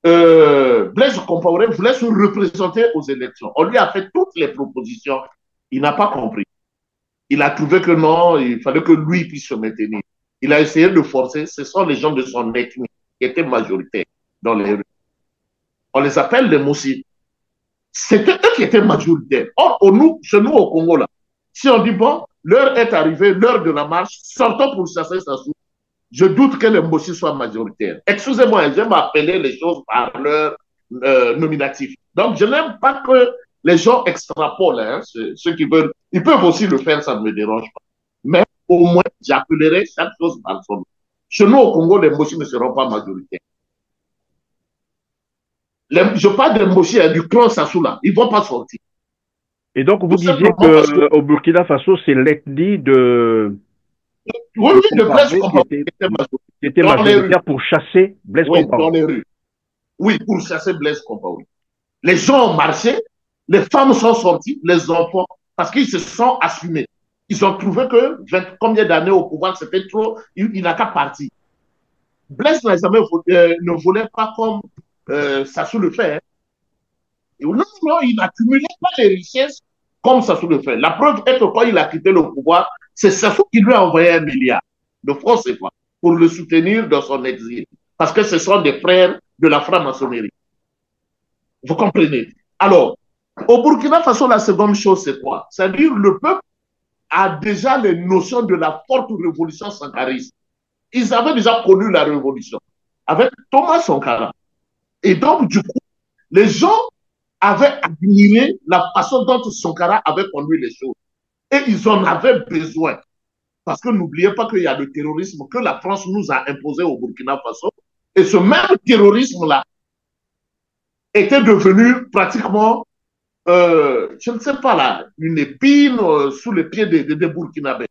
Blaise Compaoré voulait se représenter aux élections. On lui a fait toutes les propositions. Il n'a pas compris. Il a trouvé que non, il fallait que lui puisse se maintenir. Il a essayé de forcer. Ce sont les gens de son ethnie qui étaient majoritaires dans les rues. On les appelle les Moussi. C'était eux qui étaient majoritaires. Or, chez nous au Congo, là, si on dit, bon, l'heure est arrivée, l'heure de la marche, sortons pour chasser Sassou, je doute que les Moussi soient majoritaires. Excusez-moi, j'aime appeler les choses par leur nominatif. Donc, je n'aime pas que les gens extrapolent, hein, ceux qui veulent. Ils peuvent aussi le faire, ça ne me dérange pas. Mais au moins, j'appellerai chaque chose par son nom. Chez nous, au Congo, les Moussi ne seront pas majoritaires. Je parle des Moussi, du clan Sassoula. Ils ne vont pas sortir. Et donc, vous disiez qu'au Burkina Faso, c'est l'ethnie de... Oui, oui, de Blaise Compaoré qui était majoritaire pour chasser Blaise Compaoré. Dans les rues. Oui, pour chasser Blaise Compaoré. Les gens ont marché, les femmes sont sorties, les enfants, parce qu'ils se sont assumés. Ils ont trouvé que 20 combien d'années au pouvoir, c'était trop, il n'a qu'à partir. Blaise n'a jamais ne voulait pas comme Sassou le fait. Hein. Non, non, il n'accumulait pas les richesses comme Sassou le fait. La preuve est que quand il a quitté le pouvoir, c'est Sassou qui lui a envoyé 1 milliard de francs CFA pour le soutenir dans son exil. Parce que ce sont des frères de la franc-maçonnerie. Vous comprenez? Alors, au Burkina Faso, la seconde chose, c'est quoi? C'est-à-dire le peuple a déjà les notions de la forte révolution sankariste. Ils avaient déjà connu la révolution avec Thomas Sankara. Et donc, du coup, les gens avaient admiré la façon dont Sankara avait conduit les choses. Et ils en avaient besoin. Parce que n'oubliez pas qu'il y a le terrorisme que la France nous a imposé au Burkina Faso. Et ce même terrorisme-là était devenu pratiquement, je ne sais pas là, une épine sous les pieds des Burkinabés.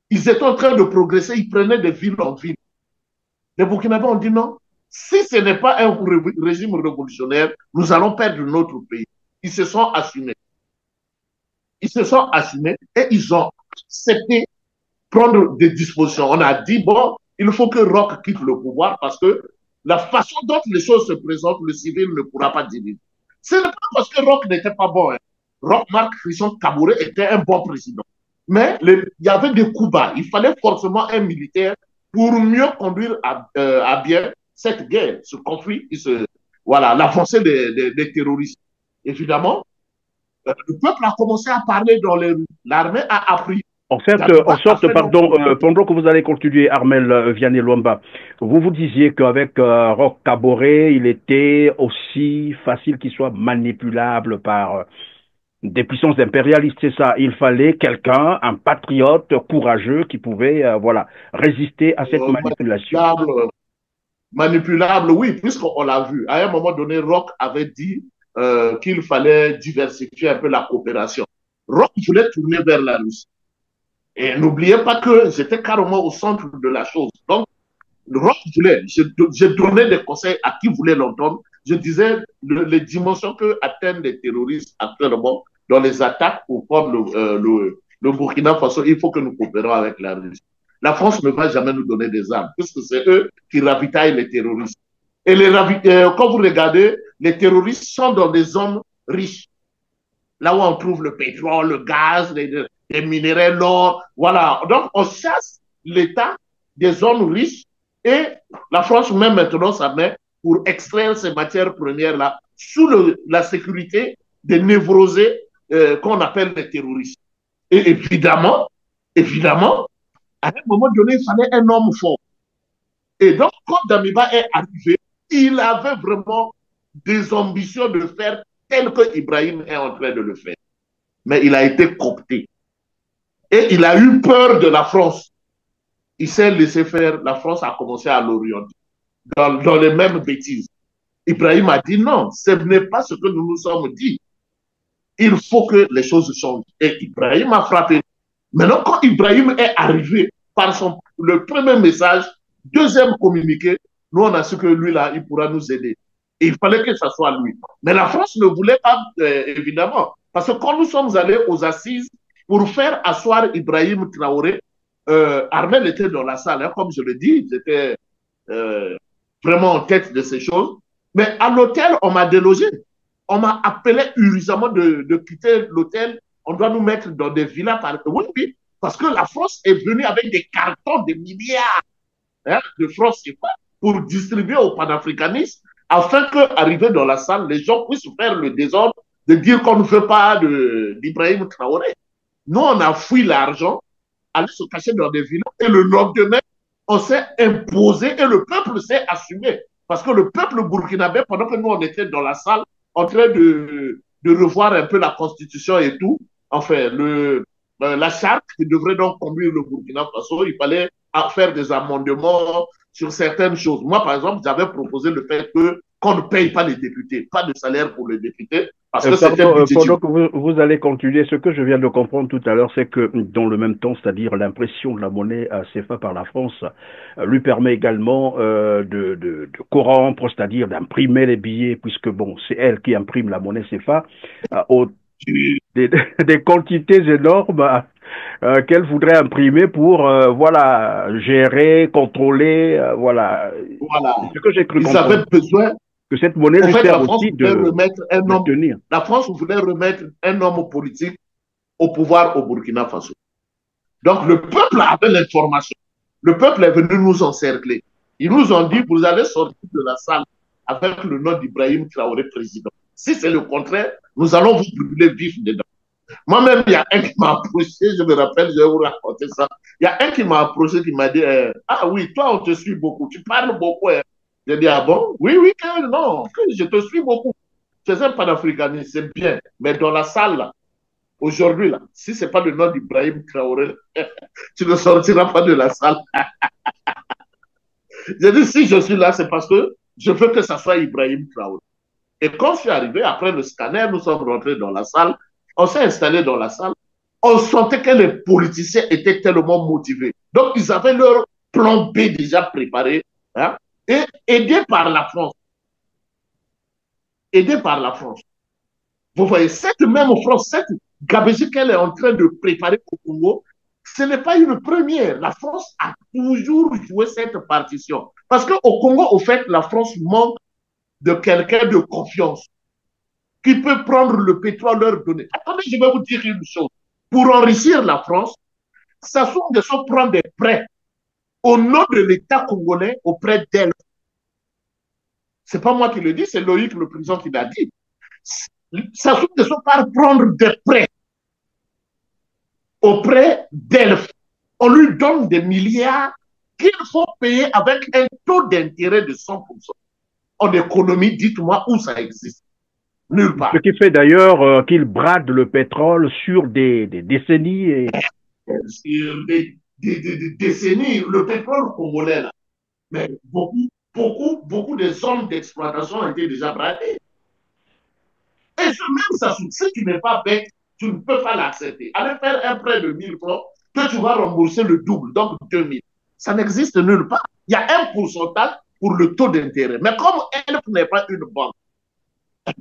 Ils étaient en train de progresser, ils prenaient des villes en ville. Les Burkinabés ont dit non, si ce n'est pas un régime révolutionnaire, nous allons perdre notre pays. Ils se sont assumés. Ils se sont assumés et ils ont accepté prendre des dispositions. On a dit, bon, il faut que Roch quitte le pouvoir parce que la façon dont les choses se présentent, le civil ne pourra pas diriger. Ce n'est pas parce que Roch n'était pas bon. Hein. Roch Marc Christian Kaboré était un bon président. Mais il y avait des coups bas. Il fallait forcément un militaire pour mieux conduire à bien cette guerre, ce conflit, voilà, l'avancée des terroristes. Évidemment, le peuple a commencé à parler dans les rues. L'armée a appris. En sorte, pardon, pendant que vous allez continuer, Armel Vianney Luamba, vous disiez qu'avec Roch Kaboré, il était aussi facile qu'il soit manipulable par des puissances impérialistes, c'est ça. Il fallait quelqu'un, un patriote courageux qui pouvait, voilà, résister à cette manipulation. Manipulable, oui, puisqu'on l'a vu. À un moment donné, Roch avait dit qu'il fallait diversifier un peu la coopération. Roch voulait tourner vers la Russie. Et n'oubliez pas que j'étais carrément au centre de la chose. Donc, Roch voulait, je donnais des conseils à qui voulait l'entendre. Je disais les dimensions que atteignent les terroristes actuellement dans les attaques au port le Burkina Faso. Il faut que nous coopérons avec la Russie. La France ne va jamais nous donner des armes, puisque c'est eux qui ravitaillent les terroristes. Et quand vous regardez, les terroristes sont dans des zones riches. Là où on trouve le pétrole, le gaz, les minéraux, l'or. Voilà. Donc, on chasse l'État des zones riches et la France met maintenant sa main pour extraire ces matières premières-là sous la sécurité des névrosés qu'on appelle les terroristes. Et évidemment, à un moment donné, il fallait un homme fort. Et donc, quand Damiba est arrivé, il avait vraiment des ambitions de faire tel que Ibrahim est en train de le faire. Mais il a été coopté. Et il a eu peur de la France. Il s'est laissé faire. La France a commencé à l'orienter dans les mêmes bêtises. Ibrahim a dit non, ce n'est pas ce que nous nous sommes dit. Il faut que les choses changent. Et Ibrahim a frappé. Maintenant, quand Ibrahim est arrivé par le premier message, deuxième communiqué, nous on a su que lui là, il pourra nous aider. Et il fallait que ce soit lui. Mais la France ne voulait pas, évidemment. Parce que quand nous sommes allés aux assises pour faire asseoir Ibrahim Traoré, Armel était dans la salle, hein, comme je le dis, j'étais vraiment en tête de ces choses. Mais à l'hôtel, on m'a délogé. On m'a appelé urgemment de quitter l'hôtel. On doit nous mettre dans des villas. Oui, oui, parce que la France est venue avec des cartons de milliards de francs CFA pour distribuer aux panafricanistes afin qu'arrivés dans la salle, les gens puissent faire le désordre de dire qu'on ne veut pas d'Ibrahim Traoré. Nous, on a fouillé l'argent, allé se cacher dans des villas et le lendemain, on s'est imposé et le peuple s'est assumé. Parce que le peuple burkinabé, pendant que nous, on était dans la salle, en train de revoir un peu la constitution et tout, enfin, la charte qui devrait donc conduire le Burkina Faso, il fallait faire des amendements sur certaines choses. Moi, par exemple, j'avais proposé le fait qu'on ne paye pas les députés, pas de salaire pour les députés, parce que c'était pendant que vous allez continuer, ce que je viens de comprendre tout à l'heure, c'est que dans le même temps, c'est-à-dire l'impression de la monnaie CFA par la France, lui permet également de corrompre, c'est-à-dire d'imprimer les billets, puisque bon, c'est elle qui imprime la monnaie CFA, des quantités énormes qu'elle voudrait imprimer pour voilà, gérer, contrôler, voilà. Voilà. Ce que j'ai cru comprendre. Ils avaient besoin que cette monnaie lui sert aussi de tenir. La France voulait remettre un homme politique au pouvoir au Burkina Faso. Donc le peuple avait l'information. Le peuple est venu nous encercler. Ils nous ont dit, vous allez sortir de la salle avec le nom d'Ibrahim Traoré président. Si c'est le contraire, nous allons vous brûler vif dedans. Moi-même, il y a un qui m'a approché, je me rappelle, je vais vous raconter ça. Il y a un qui m'a approché, qui m'a dit, ah oui, toi, on te suit beaucoup, tu parles beaucoup. J'ai dit, ah bon? Oui, oui, non, je te suis beaucoup. Tu es un panafricaniste, c'est bien. Mais dans la salle, là, aujourd'hui, là, si ce n'est pas le nom d'Ibrahim Traoré, tu ne sortiras pas de la salle. J'ai dit, si je suis là, c'est parce que je veux que ça soit Ibrahim Traoré. Et quand je suis arrivé, après le scanner, nous sommes rentrés dans la salle, on s'est installé dans la salle, on sentait que les politiciens étaient tellement motivés. Donc, ils avaient leur plan B déjà préparé, hein, et aidés par la France. Aidés par la France. Vous voyez, cette même France, cette gabegie qu'elle est en train de préparer au Congo, ce n'est pas une première. La France a toujours joué cette partition. Parce qu'au Congo, au fait, la France manque de quelqu'un de confiance qui peut prendre le pétrole, leur donner. Attendez, je vais vous dire une chose. Pour enrichir la France, Sassou Nguesso prend des prêts au nom de l'État congolais auprès d'elle. C'est pas moi qui le dis, c'est Loïc, le président, qui l'a dit. Sassou Nguesso part prendre des prêts auprès d'elle. On lui donne des milliards qu'il faut payer avec un taux d'intérêt de 100%. En économie, dites-moi où ça existe. Nulle part. Ce qui fait d'ailleurs qu'il brade le pétrole sur des décennies. Et... Sur des décennies, le pétrole congolais, là, mais beaucoup de zones d'exploitation ont été déjà bradées. Et ce même ça, si tu n'es pas bête, tu ne peux pas l'accepter. Allez faire un prêt de 1000 francs, que tu vas rembourser le double, donc 2000. Ça n'existe nulle part. Il y a un pourcentage pour le taux d'intérêt. Mais comme elle n'est pas une banque,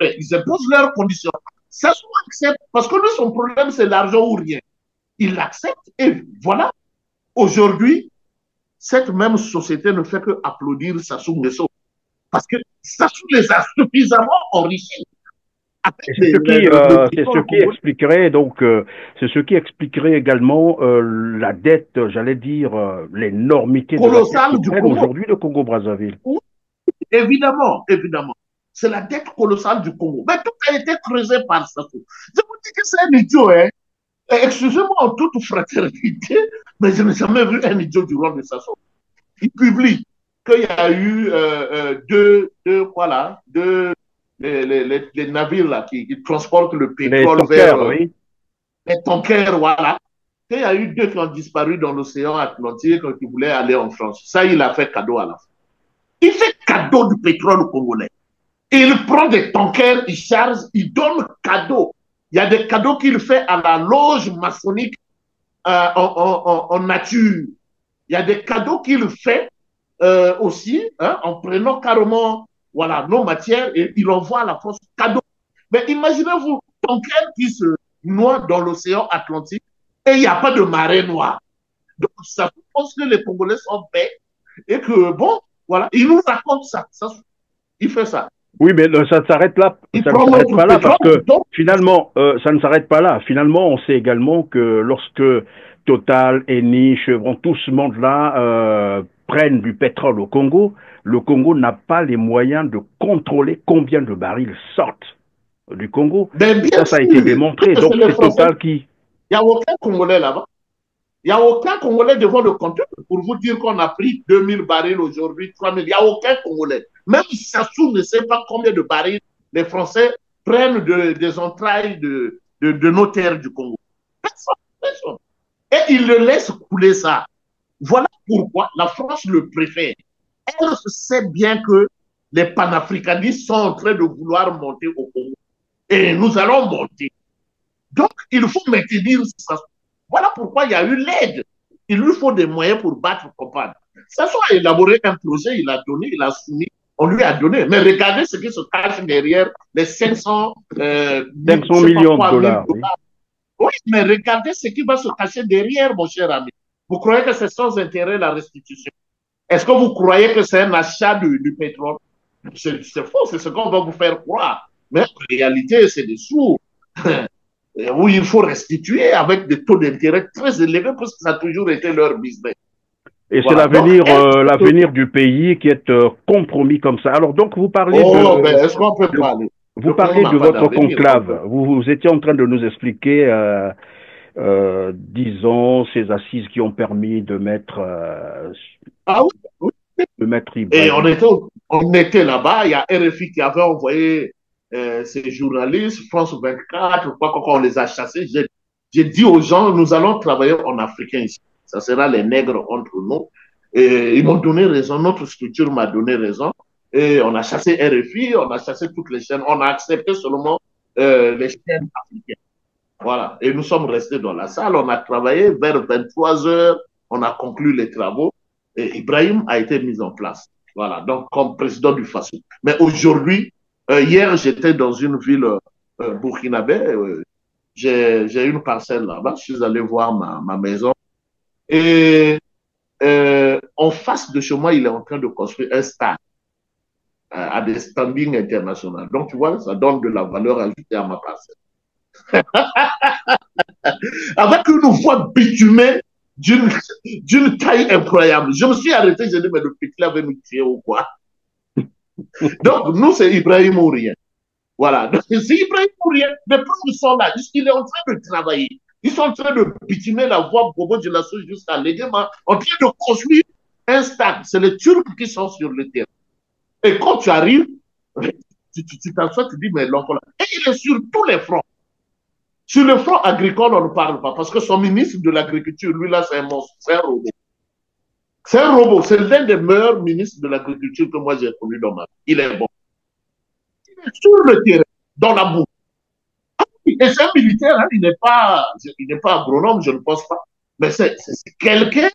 ils imposent leurs conditions. Ça se accepte, parce que lui, son problème, c'est l'argent ou rien. Il l'accepte et voilà. Aujourd'hui, cette même société ne fait que applaudir Sassou Nguesso. Parce que Sassou les a suffisamment enrichis. C'est ce qui expliquerait donc, c'est ce qui expliquerait également la dette, j'allais dire, l'énormité colossale du Congo aujourd'hui de Congo-Brazzaville. Oui, évidemment, évidemment. C'est la dette colossale du Congo. Mais tout a été creusé par Sassou. Je vous dis que c'est un idiot, hein. Excusez-moi en toute fraternité, mais je n'ai jamais vu un idiot du roi de Sassou. Il publie qu'il y a eu les navires là, qui transportent le pétrole vers les tankers, voilà. Il y a eu 2 qui ont disparu dans l'océan Atlantique qui voulaient aller en France. Ça, il a fait cadeau à la fin. Il fait cadeau du pétrole congolais. Il prend des tankers, il charge, il donne cadeau. Il y a des cadeaux qu'il fait à la loge maçonnique en nature. Il y a des cadeaux qu'il fait aussi en prenant carrément voilà, nos matières et il envoie à la France cadeau. Mais imaginez-vous, tanker qui se noie dans l'océan Atlantique et il n'y a pas de marée noire. Donc ça pense que les Congolais sont bêtes et que bon, voilà, il nous raconte ça il fait ça. Oui, mais ça ne s'arrête là. Il Ça ne prend s'arrête notre pas là parce pétrole, que donc, finalement, ça ne s'arrête pas là. Finalement, on sait également que lorsque Total, Eni, Chevron, tout ce monde-là prennent du pétrole au Congo, le Congo n'a pas les moyens de contrôler combien de barils sortent du Congo. ben Et bien ça a sûr, été démontré. c'est Donc les c'est Français. Total qui... Il n'y a aucun Congolais là-bas. Il n'y a aucun Congolais devant le compteur pour vous dire qu'on a pris 2000 barils aujourd'hui, 3000. Il n'y a aucun Congolais. Même Sassou ne sait pas combien de barils les Français prennent des entrailles de nos terres du Congo. Personne, personne. Et ils le laissent couler ça. Voilà pourquoi la France le préfère. Elle sait bien que les panafricanistes sont en train de vouloir monter au Congo. Et nous allons monter. Donc, il faut maintenir ça. Voilà pourquoi il y a eu l'aide. Il lui faut des moyens pour battre Copane. Ça soit élaboré un projet, il a donné, il a soumis, on lui a donné. Mais regardez ce qui se cache derrière les 500 millions de dollars. Oui. Oui, mais regardez ce qui va se cacher derrière, mon cher ami. Vous croyez que c'est sans intérêt la restitution? Est-ce que vous croyez que c'est un achat du pétrole? C'est faux, c'est ce qu'on va vous faire croire. Mais en réalité, c'est des sous où il faut restituer avec des taux d'intérêt très élevés parce que ça a toujours été leur business. Et voilà. C'est l'avenir du pays qui est compromis comme ça. Alors donc vous parlez est-ce qu'on peut parler? Vous parlez de votre conclave. Vous étiez en train de nous expliquer, disons, ces assises qui ont permis de mettre... oui. De mettre Et on était là-bas, il y a RFI qui avait envoyé ces journalistes, France 24, quoi, on les a chassés. J'ai dit aux gens, nous allons travailler en africain ici. Ça sera les nègres entre nous. Et ils m'ont donné raison, notre structure m'a donné raison. Et on a chassé RFI, on a chassé toutes les chaînes, on a accepté seulement les chaînes africaines. Voilà. Et nous sommes restés dans la salle, on a travaillé vers 23 heures, on a conclu les travaux et Ibrahim a été mis en place. Voilà. Donc, comme président du FASO. Mais aujourd'hui, hier, j'étais dans une ville burkinabé, j'ai une parcelle là-bas, je suis allé voir ma maison et en face de chez moi, il est en train de construire un stade à des standings internationaux. Donc, tu vois, ça donne de la valeur ajoutée à ma parcelle. Avec une voie bitumée d'une taille incroyable. Je me suis arrêté, j'ai dit, mais le petit là va nous tuer ou quoi? Donc, nous, c'est Ibrahim ou rien. Voilà. C'est Ibrahim ou rien. Les preuves sont là. Il est en train de travailler. Ils sont en train de bitumer la voie Bobo de la Souche jusqu'à Léguéma, en train de construire un stade. C'est les Turcs qui sont sur le terrain. Et quand tu arrives, tu t'assois, tu dis, mais l'enfant là. Et il est sur tous les fronts. Sur le front agricole, on ne parle pas, parce que son ministre de l'Agriculture, lui là, c'est un monstre, c'est un robot. C'est un robot, c'est l'un des meilleurs ministres de l'Agriculture que moi j'ai connu dans ma vie. Il est bon. Il est sur le terrain, dans la boue. Et c'est un militaire, hein, il n'est pas agronome, je ne pense pas. Mais c'est quelqu'un,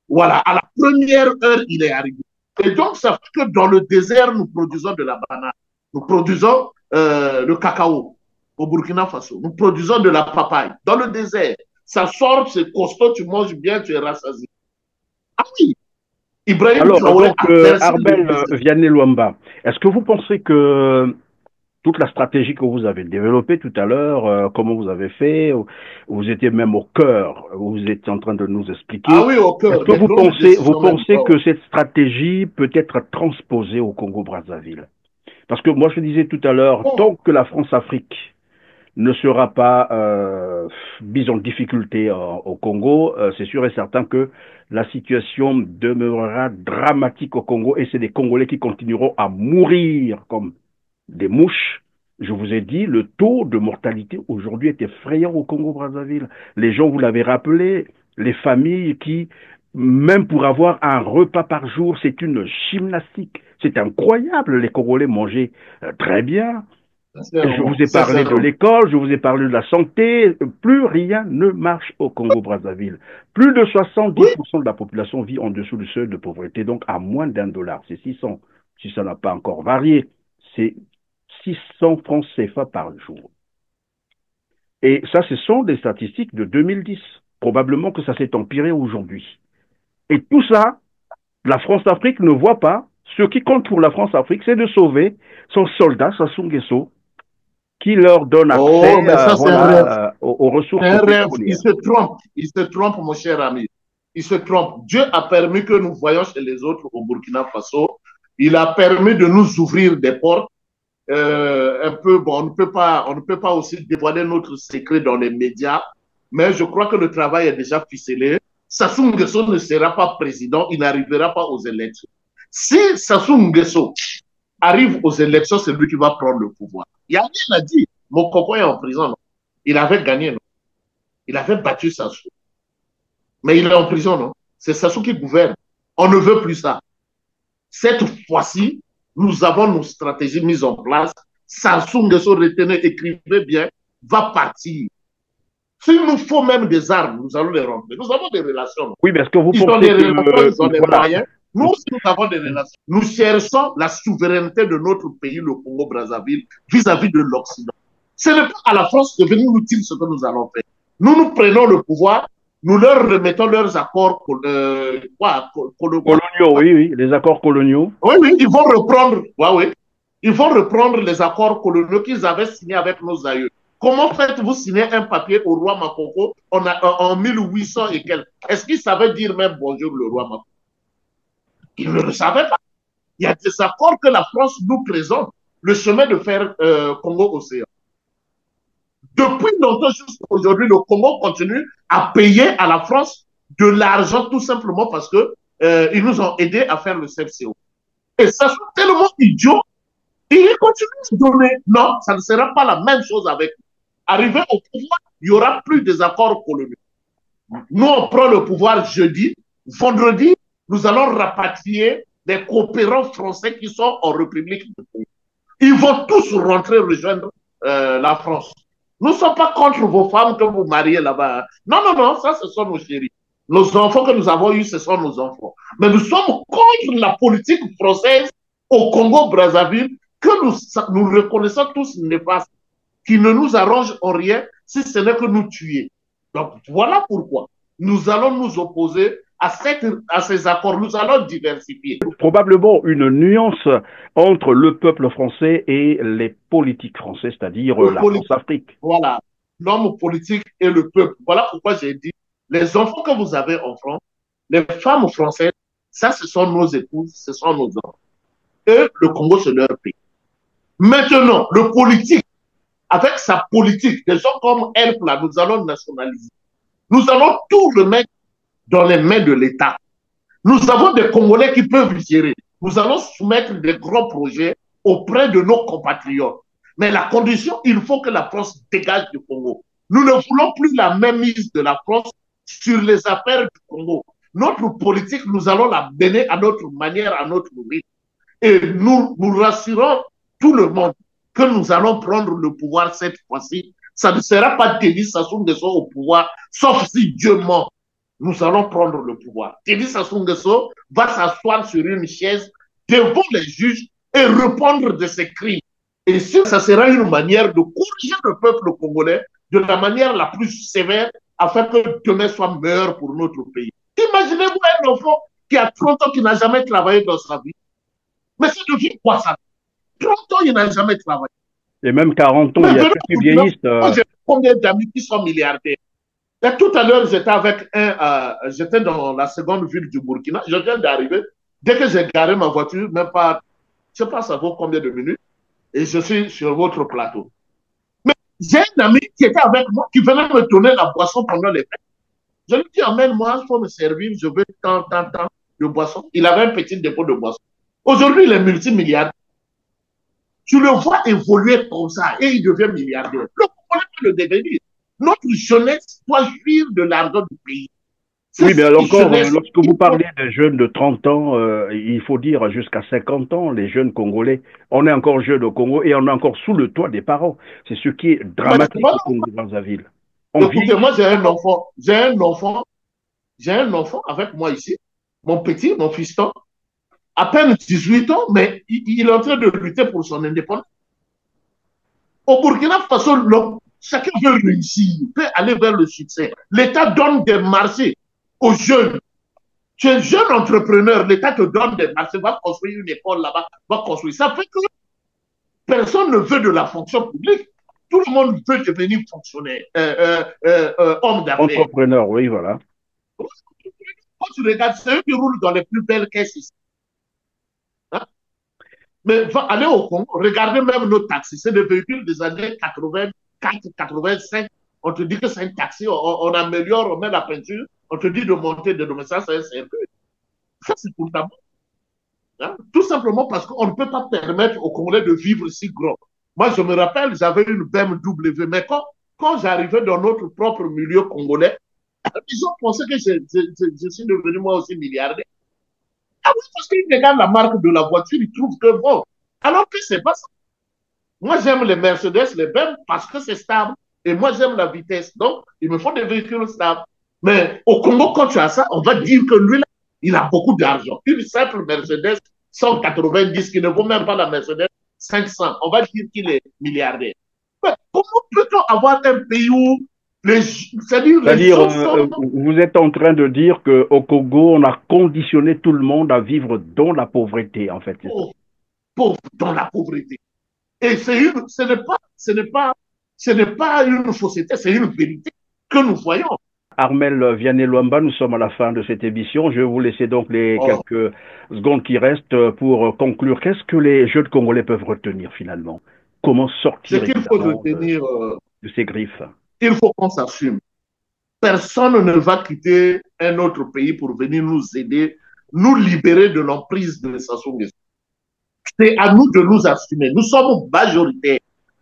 voilà, à la première heure, il est arrivé. Et donc, ça fait que dans le désert, nous produisons de la banane, nous produisons le cacao. Au Burkina Faso, nous produisons de la papaye dans le désert. Ça sort, c'est costaud, tu manges bien, tu es rassasié. Ah oui, Ibrahim alors, Traoré donc, Arbel Vianney-Luamba, est-ce que vous pensez que toute la stratégie que vous avez développée tout à l'heure, comment vous avez fait, vous étiez même au cœur, vous étiez en train de nous expliquer. Ah oui, au cœur. Est-ce que vous pensez que cette stratégie peut être transposée au Congo-Brazzaville? Parce que moi, je disais tout à l'heure, tant que la France-Afrique ne sera pas mise en difficulté au Congo, c'est sûr et certain que la situation demeurera dramatique au Congo et c'est des Congolais qui continueront à mourir comme des mouches. Je vous ai dit, le taux de mortalité aujourd'hui est effrayant au Congo-Brazzaville. Les gens, vous l'avez rappelé, les familles qui, même pour avoir un repas par jour, c'est une gymnastique. C'est incroyable, les Congolais mangeaient très bien. Je vous ai parlé de l'école, je vous ai parlé de la santé. Plus rien ne marche au Congo-Brazzaville. Plus de 70% de la population vit en dessous du seuil de pauvreté, donc à moins d'$1. C'est 600. Si ça n'a pas encore varié, c'est 600 francs CFA par jour. Et ça, ce sont des statistiques de 2010. Probablement que ça s'est empiré aujourd'hui. Et tout ça, la France-Afrique ne voit pas Ce qui compte pour la France-Afrique, c'est de sauver son soldat, Sassou Nguesso, qui leur donne accès aux ressources pétrolières. Il se trompe, mon cher ami. Il se trompe. Dieu a permis que nous voyions chez les autres au Burkina Faso. Il a permis de nous ouvrir des portes. Un peu, bon, on ne peut pas aussi dévoiler notre secret dans les médias, mais je crois que le travail est déjà ficelé. Sassou Nguesso ne sera pas président, il n'arrivera pas aux élections. Si Sassou Nguesso arrive aux élections, c'est lui qui va prendre le pouvoir. Il y a rien à dire. Mon coco est en prison. Non? Il avait gagné. Non? Il avait battu Sassou. Mais il est en prison. Non? C'est Sassou qui gouverne. On ne veut plus ça. Cette fois-ci, nous avons nos stratégies mises en place. Sassou Nguesso, retenez, écrivez bien, va partir. S'il nous faut même des armes, nous allons les remplir. Nous avons des relations. Oui, mais est-ce que vous pensez ils ont des moyens. Nous aussi, nous avons des relations. Nous cherchons la souveraineté de notre pays, le Congo-Brazzaville, vis-à-vis de l'Occident. Ce n'est pas à la France de venir nous dire ce que nous allons faire. Nous prenons le pouvoir, nous leur remettons leurs accords coloniaux, oui, les accords coloniaux. Oui, ils vont reprendre, ils vont reprendre les accords coloniaux qu'ils avaient signés avec nos aïeux. Comment faites-vous signer un papier au roi Makoko en 1800 et quelques? Est-ce qu'il savait dire même bonjour le roi Makoko? Il ne le savait pas. Il y a des accords que la France nous présente, le chemin de fer Congo-Océan. Depuis longtemps jusqu'à aujourd'hui, le Congo continue à payer à la France de l'argent tout simplement parce que ils nous ont aidés à faire le CFCO. Et ça, c'est tellement idiot. Il continue de donner. Non, ça ne sera pas la même chose avec nous. Arrivé au pouvoir, il n'y aura plus des accords coloniaux. Nous, on prend le pouvoir jeudi. Vendredi, nous allons rapatrier les coopérants français qui sont en République du Congo. Ils vont tous rentrer rejoindre la France. Nous ne sommes pas contre vos femmes que vous mariez là-bas. Non, non, non, ça, ce sont nos chéris. Nos enfants que nous avons eus, ce sont nos enfants. Mais nous sommes contre la politique française au Congo-Brazzaville que nous reconnaissons tous néfaste, qui ne nous arrange en rien si ce n'est que nous tuer. Donc, voilà pourquoi nous allons nous opposer à ces accords. Nous allons diversifier. Probablement une nuance entre le peuple français et les politiques français, c'est-à-dire la France-Afrique. Voilà, l'homme politique et le peuple. Voilà pourquoi j'ai dit, les enfants que vous avez en France, les femmes françaises, ça, ce sont nos épouses, ce sont nos enfants. Et le Congo, c'est leur pays. Maintenant, le politique, avec sa politique, des gens comme elle, là, nous allons nationaliser. Nous allons tout remettre dans les mains de l'État. Nous avons des Congolais qui peuvent gérer. Nous allons soumettre des grands projets auprès de nos compatriotes. Mais la condition, il faut que la France dégage du Congo. Nous ne voulons plus la mainmise de la France sur les affaires du Congo. Notre politique, nous allons la mener à notre manière, à notre rythme. Et nous rassurons tout le monde que nous allons prendre le pouvoir cette fois-ci. Ça ne sera pas Denis Sassou Nguesso au pouvoir, sauf si Dieu ment. Nous allons prendre le pouvoir. Denis Sassou Nguesso va s'asseoir sur une chaise devant les juges et répondre de ses crimes. Et ça sera une manière de corriger le peuple congolais de la manière la plus sévère afin que demain soit meilleur pour notre pays. Imaginez-vous un enfant qui a 30 ans, qui n'a jamais travaillé dans sa vie. Mais c'est devenu quoi ça? 30 ans, il n'a jamais travaillé. Et même 40 ans, il y a ceux qui vieillissent. J'ai combien d'amis qui sont milliardaires? Et tout à l'heure, j'étais avec j'étais dans la seconde ville du Burkina. Je viens d'arriver. Dès que j'ai garé ma voiture, même pas, je sais pas, ça vaut combien de minutes, et je suis sur votre plateau. Mais j'ai un ami qui était avec moi, qui venait me donner la boisson pendant les fêtes. Je lui dis, emmène-moi, il faut me servir, je veux tant de boisson. Il avait un petit dépôt de boisson. Aujourd'hui, il est multimilliardaire. Tu le vois évoluer comme ça et il devient milliardaire. Le Congolais peut le devenir. Notre jeunesse doit jouir de l'argent du pays. Oui, mais alors encore, lorsque vous parlez des jeunes de 30 ans, il faut dire jusqu'à 50 ans, les jeunes Congolais, on est encore jeunes au Congo et on est encore sous le toit des parents. C'est ce qui est dramatique au Congo-Brazzaville. Écoutez, moi j'ai un enfant avec moi ici, mon fiston, à peine 18 ans, mais il est en train de lutter pour son indépendance. Au Burkina Faso, chacun veut réussir, peut aller vers le succès. L'État donne des marchés aux jeunes Tu es jeune entrepreneur, l'État te donne des marchés, va construire une école là-bas, va construire. Ça fait que personne ne veut de la fonction publique. Tout le monde veut devenir fonctionnaire, homme d'affaires. Entrepreneur, oui, voilà. Quand tu regardes, c'est eux qui roulent dans les plus belles caisses ici. Hein? Mais va aller au Congo, regardez même nos taxis. C'est des véhicules des années 84, 85. On te dit que c'est un taxi, on améliore, on met la peinture, on te dit de monter, de nommer ça, c'est un circuit. Ça, c'est pour ta boîte. Hein? Tout simplement parce qu'on ne peut pas permettre aux Congolais de vivre si gros. Moi, je me rappelle, j'avais une BMW, mais quand j'arrivais dans notre propre milieu congolais, ils ont pensé que je suis devenu moi aussi milliardaire. Ah oui, parce qu'ils regardent la marque de la voiture, ils trouvent que bon. Alors que c'est pas ça. Moi, j'aime les Mercedes, les BM, parce que c'est stable. Et moi, j'aime la vitesse. Donc, il me faut des véhicules stables. Mais au Congo, quand tu as ça, on va dire que lui, là, il a beaucoup d'argent. Une simple Mercedes 190 qui ne vaut même pas la Mercedes 500. On va dire qu'il est milliardaire. Mais comment peut-on avoir un pays où c'est-à-dire vous êtes en train de dire qu'au Congo, on a conditionné tout le monde à vivre dans la pauvreté, en fait. Pauvre dans la pauvreté. Et ce n'est pas une fausseté, c'est une vérité que nous voyons. Armel Vianney-Luamba, nous sommes à la fin de cette émission. Je vais vous laisser donc les quelques secondes qui restent pour conclure. Qu'est-ce que les jeunes Congolais peuvent retenir finalement? Comment sortir de ces griffes? Il faut qu'on s'assume. Personne ne va quitter un autre pays pour venir nous aider, nous libérer de l'emprise de Sassou Nguesso. C'est à nous de nous assumer. Nous sommes majoritaires.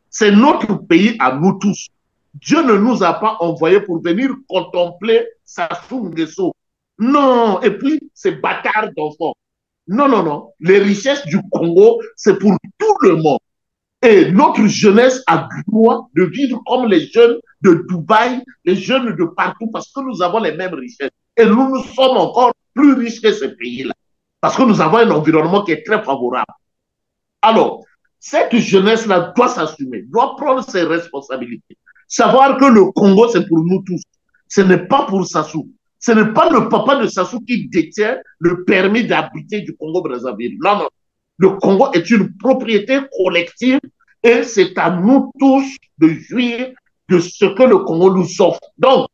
C'est notre pays à nous tous. Dieu ne nous a pas envoyés pour venir contempler Sassou Nguesso. Non, et puis ces bâtards d'enfants. Non, non, non. Les richesses du Congo, c'est pour tout le monde. Et notre jeunesse a le droit de vivre comme les jeunes de Dubaï, les jeunes de partout, parce que nous avons les mêmes richesses. Et nous sommes encore plus riches que ces pays-là, parce que nous avons un environnement qui est très favorable. Alors, cette jeunesse-là doit s'assumer, doit prendre ses responsabilités. Savoir que le Congo, c'est pour nous tous. Ce n'est pas pour Sassou. Ce n'est pas le papa de Sassou qui détient le permis d'habiter du Congo-Brazzaville. Non, non. Le Congo est une propriété collective et c'est à nous tous de jouir de ce que le Congo nous offre. Donc,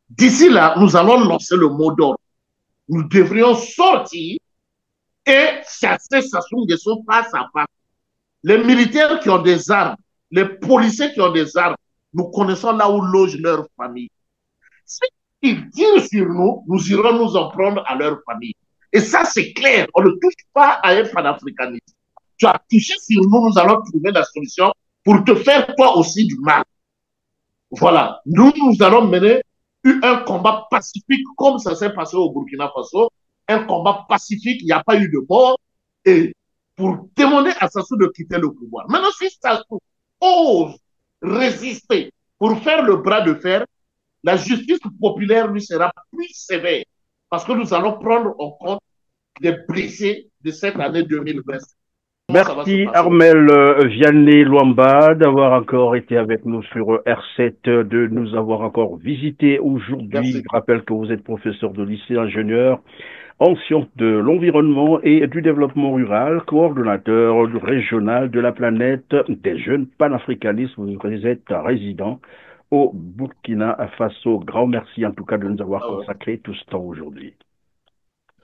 d'ici là, nous allons lancer le mot d'ordre. Nous devrions sortir et chasser Sassou Nguesso face à face. Les militaires qui ont des armes, les policiers qui ont des armes, nous connaissons là où loge leur famille. S'ils tirent sur nous, nous irons nous en prendre à leur famille. Et ça, c'est clair. On ne touche pas à un panafricaniste. Tu as touché sur nous, nous allons trouver la solution pour te faire toi aussi du mal. Voilà. Nous allons mener un combat pacifique comme ça s'est passé au Burkina Faso. Un combat pacifique, il n'y a pas eu de mort. Et pour demander à Sassou de quitter le pouvoir. Maintenant, si Sassou ose résister pour faire le bras de fer, la justice populaire lui sera plus sévère. Parce que nous allons prendre en compte les blessés de cette année 2020. Merci Armel Vianney-Luamba d'avoir encore été avec nous sur R7, de nous avoir encore visité aujourd'hui. Je rappelle que vous êtes professeur de lycée ingénieur en sciences de l'environnement et du développement rural, coordonnateur régional de la planète des jeunes panafricanistes. Vous êtes résident au Burkina Faso. Grand merci en tout cas de nous avoir consacré tout ce temps aujourd'hui.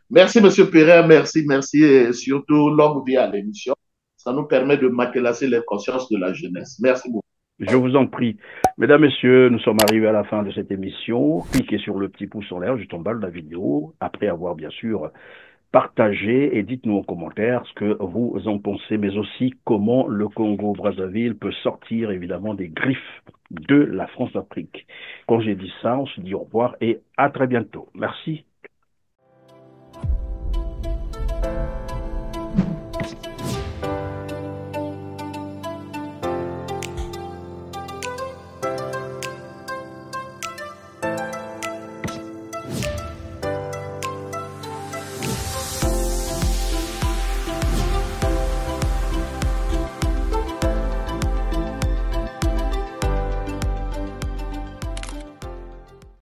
Merci M. Perrin, merci et surtout longue vie à l'émission. Ça nous permet de matelasser les consciences de la jeunesse. Merci beaucoup. Je vous en prie. Mesdames, Messieurs, nous sommes arrivés à la fin de cette émission. Cliquez sur le petit pouce en l'air juste en bas de la vidéo, après avoir bien sûr partagé, et dites-nous en commentaire ce que vous en pensez, mais aussi comment le Congo-Brazzaville peut sortir évidemment des griffes de la France-Afrique. Quand j'ai dit ça, on se dit au revoir et à très bientôt. Merci.